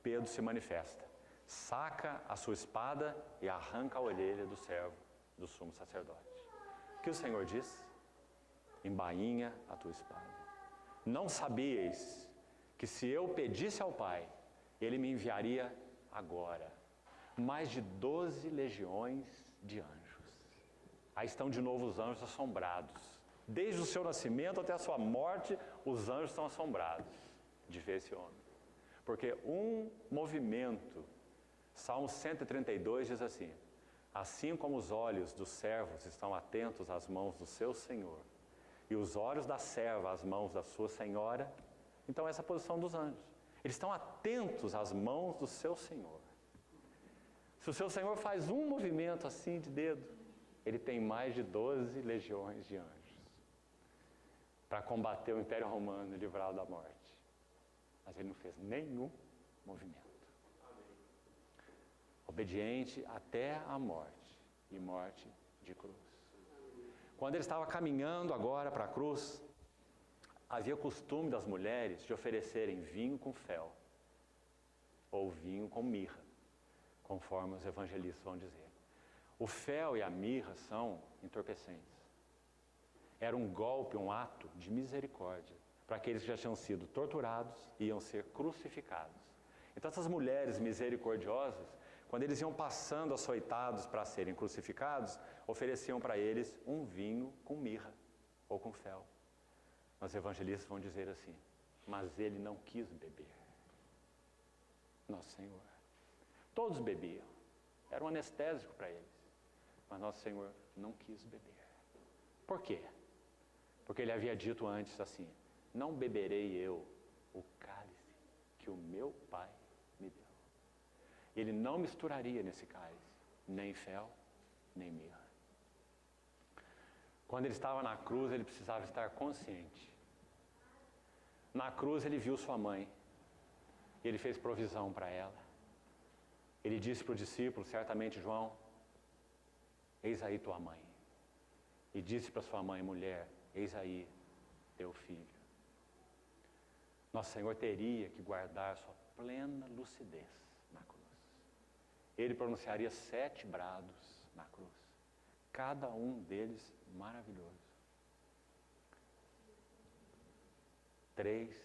Pedro se manifesta. Saca a sua espada e arranca a orelha do servo do sumo sacerdote. O que o Senhor diz? Embainha a tua espada. Não sabíeis que se eu pedisse ao Pai, Ele me enviaria agora mais de 12 legiões de anjos. Aí estão de novo os anjos assombrados. Desde o seu nascimento até a sua morte, os anjos estão assombrados de ver esse homem. Porque um movimento, Salmo 132 diz assim, assim como os olhos dos servos estão atentos às mãos do seu Senhor, e os olhos da serva às mãos da sua senhora, então essa é a posição dos anjos. Eles estão atentos às mãos do seu Senhor. Se o seu Senhor faz um movimento assim de dedo, ele tem mais de 12 legiões de anjos para combater o Império Romano e livrá-lo da morte. Mas ele não fez nenhum movimento. Obediente até a morte, e morte de cruz. Quando ele estava caminhando agora para a cruz, havia costume das mulheres de oferecerem vinho com fel, ou vinho com mirra, conforme os evangelistas vão dizer. O fel e a mirra são entorpecentes. Era um golpe, um ato de misericórdia para aqueles que já tinham sido torturados e iam ser crucificados. Então essas mulheres misericordiosas, quando eles iam passando açoitados para serem crucificados, ofereciam para eles um vinho com mirra ou com fel. Os evangelistas vão dizer assim, mas ele não quis beber. Nosso Senhor. Todos bebiam. Era um anestésico para eles. Mas Nosso Senhor não quis beber. Por quê? Porque ele havia dito antes assim, não beberei eu o cálice que o meu Pai me deu. Ele não misturaria nesse cálice, nem fel, nem mirra. Quando ele estava na cruz, ele precisava estar consciente. Na cruz ele viu sua mãe, e ele fez provisão para ela. Ele disse para o discípulo, certamente João, eis aí tua mãe. E disse para sua mãe, mulher, eis aí teu filho. Nosso Senhor teria que guardar sua plena lucidez na cruz. Ele pronunciaria 7 brados na cruz. Cada um deles maravilhoso. 3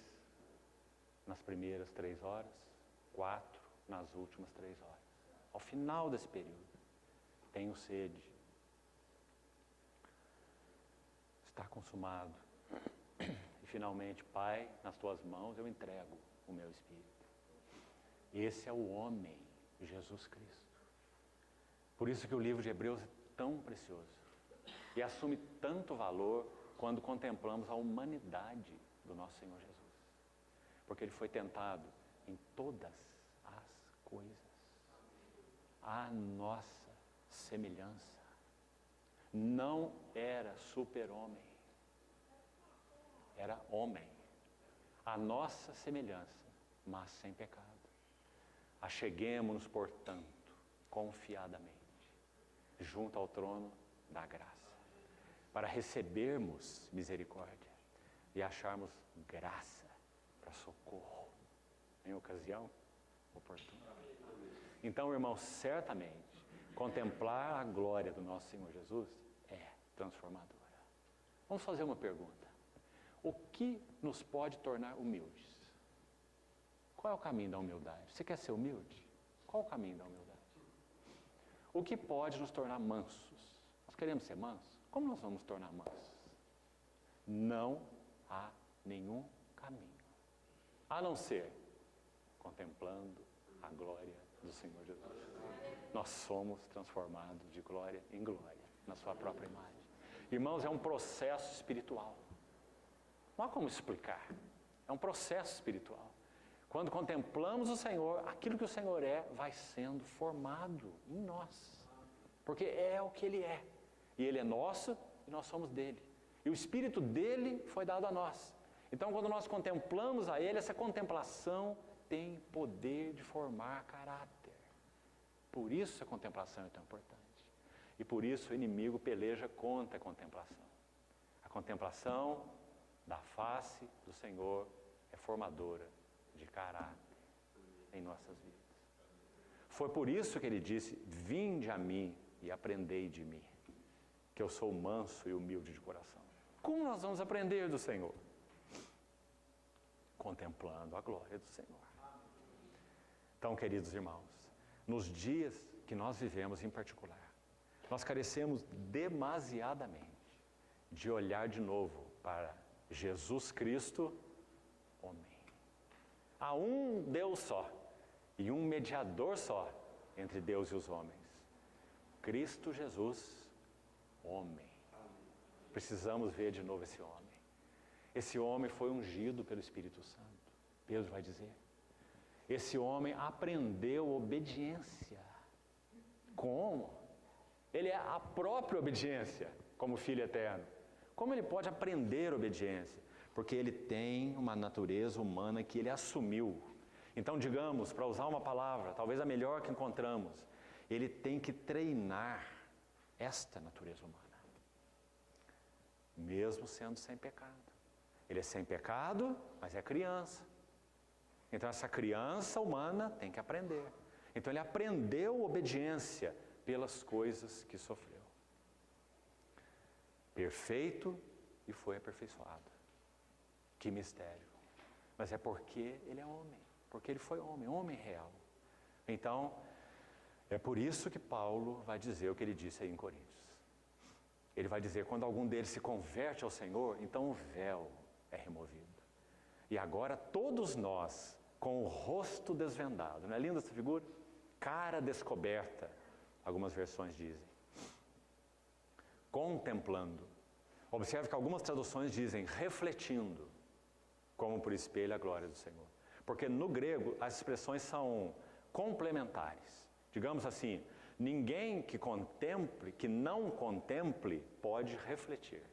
nas primeiras 3 horas, 4 nas últimas 3 horas. Ao final desse período, tenho sede. Está consumado. E finalmente, Pai, nas tuas mãos eu entrego o meu espírito. Esse é o homem, Jesus Cristo. Por isso que o livro de Hebreus é tão precioso e assume tanto valor quando contemplamos a humanidade do nosso Senhor Jesus. Porque Ele foi tentado em todas as coisas, à nossa semelhança. Não era super-homem, era homem, à nossa semelhança, mas sem pecado. Acheguemo-nos, portanto, confiadamente, junto ao trono da graça, para recebermos misericórdia e acharmos graça para socorro em ocasião oportuna. Então, irmãos, certamente, contemplar a glória do nosso Senhor Jesus é transformadora. Vamos fazer uma pergunta. O que nos pode tornar humildes? Qual é o caminho da humildade? Você quer ser humilde? Qual é o caminho da humildade? O que pode nos tornar mansos? Nós queremos ser mansos? Como nós vamos tornar mansos? Não há nenhum caminho, a não ser contemplando a glória do Senhor Jesus. Nós somos transformados de glória em glória, na sua própria imagem. Irmãos, é um processo espiritual. Não há como explicar. É um processo espiritual. Quando contemplamos o Senhor, aquilo que o Senhor é, vai sendo formado em nós. Porque é o que Ele é. E Ele é nosso e nós somos dele. E o Espírito dele foi dado a nós. Então, quando nós contemplamos a Ele, essa contemplação tem poder de formar caráter. Por isso a contemplação é tão importante. E por isso o inimigo peleja contra a contemplação. A contemplação da face do Senhor é formadora de caráter em nossas vidas. Foi por isso que Ele disse: vinde a mim e aprendei de mim, que eu sou manso e humilde de coração. Como nós vamos aprender do Senhor? Contemplando a glória do Senhor. Então, queridos irmãos, nos dias que nós vivemos em particular, nós carecemos demasiadamente de olhar de novo para Jesus Cristo, homem. Há um Deus só e um mediador só entre Deus e os homens. Cristo Jesus, homem. Precisamos ver de novo esse homem. Esse homem foi ungido pelo Espírito Santo. Pedro vai dizer. Esse homem aprendeu obediência. Como? Ele é a própria obediência, como Filho eterno. Como ele pode aprender obediência? Porque ele tem uma natureza humana que ele assumiu. Então, digamos, para usar uma palavra, talvez a melhor que encontramos, ele tem que treinar esta natureza humana. Mesmo sendo sem pecado. Ele é sem pecado, mas é criança. Então essa criança humana tem que aprender. Então ele aprendeu obediência pelas coisas que sofreu. Perfeito e foi aperfeiçoado. Que mistério. Mas é porque ele é homem. Porque ele foi homem, homem real. Então, é por isso que Paulo vai dizer o que ele disse aí em Coríntios. Ele vai dizer, quando algum deles se converte ao Senhor, então o véu é removido. E agora todos nós, com o rosto desvendado, não é linda essa figura? Cara descoberta, algumas versões dizem. Contemplando. Observe que algumas traduções dizem refletindo, como por espelho a glória do Senhor. Porque no grego as expressões são complementares. Digamos assim, ninguém que contemple, que não contemple, pode refletir.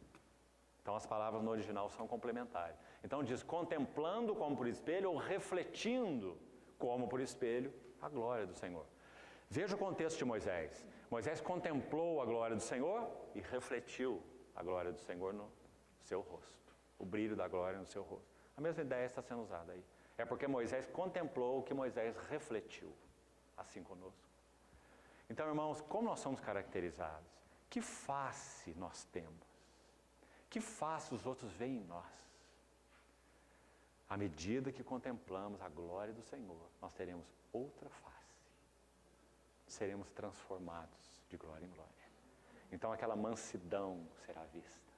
Então as palavras no original são complementares. Então diz contemplando como por espelho ou refletindo como por espelho a glória do Senhor. Veja o contexto de Moisés. Moisés contemplou a glória do Senhor e refletiu a glória do Senhor no seu rosto. O brilho da glória no seu rosto. A mesma ideia está sendo usada aí. É porque Moisés contemplou o que Moisés refletiu. Assim conosco. Então, irmãos, como nós somos caracterizados? Que face nós temos? Que face os outros veem em nós? À medida que contemplamos a glória do Senhor, nós teremos outra face. Seremos transformados de glória em glória. Então aquela mansidão será vista.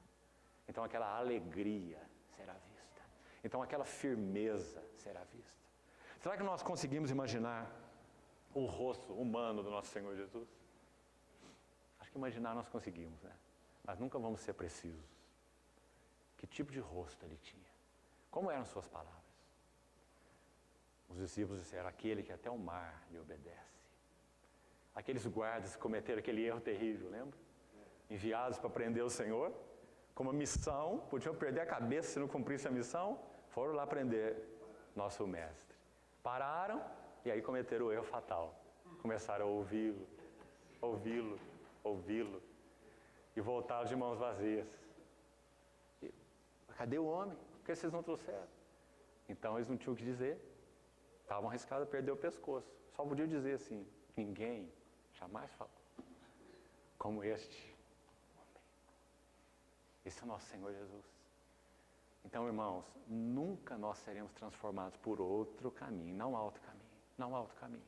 Então aquela alegria será vista. Então aquela firmeza será vista. Será que nós conseguimos imaginar o rosto humano do nosso Senhor Jesus? Acho que imaginar nós conseguimos, né? Mas nunca vamos ser precisos. Que tipo de rosto ele tinha? Como eram suas palavras? Os discípulos disseram: aquele que até o mar lhe obedece. Aqueles guardas que cometeram aquele erro terrível, lembra? Enviados para prender o Senhor, com uma missão, podiam perder a cabeça se não cumprisse a missão, foram lá prender nosso mestre. Pararam e aí cometeram o erro fatal. Começaram a ouvi-lo, ouvi-lo, ouvi-lo, e voltaram de mãos vazias. E, cadê o homem? Por que vocês não trouxeram? Então eles não tinham o que dizer. Estavam arriscados a perder o pescoço. Só podiam dizer assim: ninguém jamais falou como este homem. Esse é o nosso Senhor Jesus. Então, irmãos, nunca nós seremos transformados por outro caminho. Não há outro caminho. Não há outro caminho.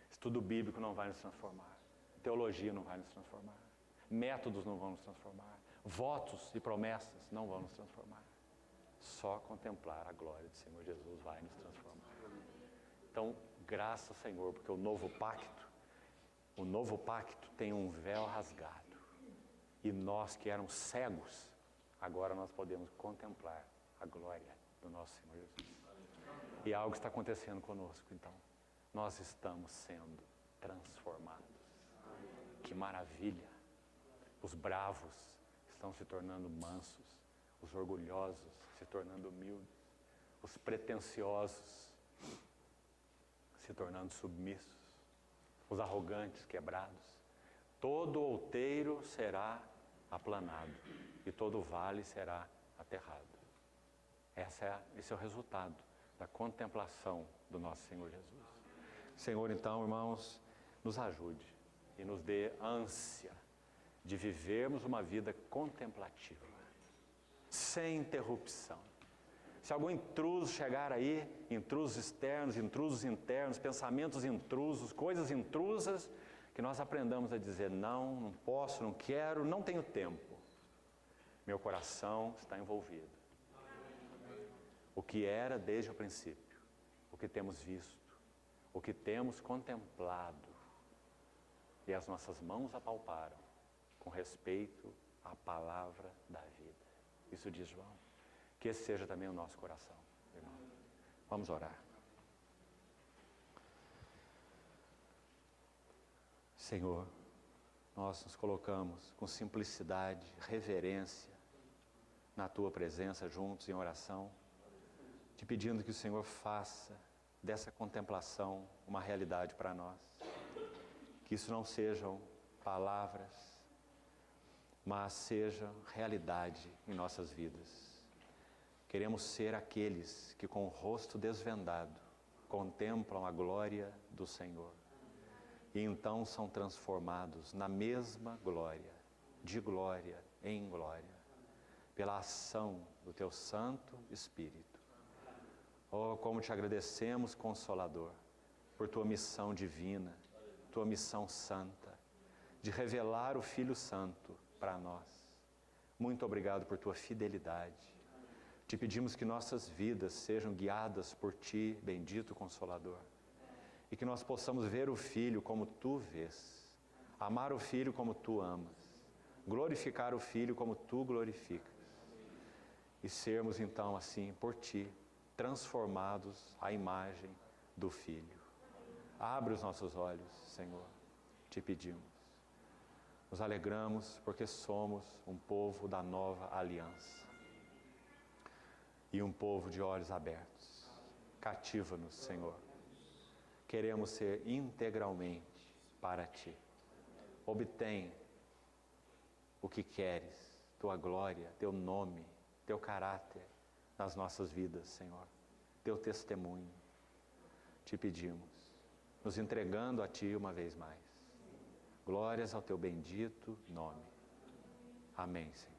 Estudo bíblico não vai nos transformar. Teologia não vai nos transformar. Métodos não vão nos transformar. Votos e promessas não vão nos transformar. Só contemplar a glória do Senhor Jesus vai nos transformar. Então, graças ao Senhor, porque o novo pacto tem um véu rasgado. E nós que éramos cegos, agora nós podemos contemplar a glória do nosso Senhor Jesus. E algo está acontecendo conosco, então. Nós estamos sendo transformados. Que maravilha! Os bravos estão se tornando mansos, os orgulhosos se tornando humildes, os pretensiosos se tornando submissos, os arrogantes quebrados. Todo outeiro será aplanado e todo vale será aterrado. Esse é o resultado da contemplação do nosso Senhor Jesus. Senhor, então, irmãos, nos ajude e nos dê ânsia de vivermos uma vida contemplativa, sem interrupção. Se algum intruso chegar aí, intrusos externos, intrusos internos, pensamentos intrusos, coisas intrusas, que nós aprendamos a dizer: não, não posso, não quero, não tenho tempo. Meu coração está envolvido. O que era desde o princípio, o que temos visto, o que temos contemplado, e as nossas mãos apalparam, com respeito à palavra da vida. Isso diz João. Que esse seja também o nosso coração, irmão. Vamos orar. Senhor, nós nos colocamos com simplicidade, reverência, na Tua presença, juntos em oração, te pedindo que o Senhor faça dessa contemplação uma realidade para nós. Que isso não sejam palavras, mas seja realidade em nossas vidas. Queremos ser aqueles que com o rosto desvendado contemplam a glória do Senhor e então são transformados na mesma glória, de glória em glória, pela ação do Teu Santo Espírito. Oh, como te agradecemos, Consolador, por Tua missão divina, Tua missão santa, de revelar o Filho Santo para nós. Muito obrigado por Tua fidelidade. Te pedimos que nossas vidas sejam guiadas por Ti, bendito Consolador, e que nós possamos ver o Filho como Tu vês, amar o Filho como Tu amas, glorificar o Filho como Tu glorificas, e sermos então assim, por Ti, transformados à imagem do Filho. Abre os nossos olhos, Senhor, te pedimos. Nos alegramos porque somos um povo da nova aliança e um povo de olhos abertos. Cativa-nos, Senhor. Queremos ser integralmente para Ti. Obtém o que queres, Tua glória, Teu nome, Teu caráter nas nossas vidas, Senhor. Teu testemunho. Te pedimos, nos entregando a Ti uma vez mais. Glórias ao Teu bendito nome. Amém, Senhor.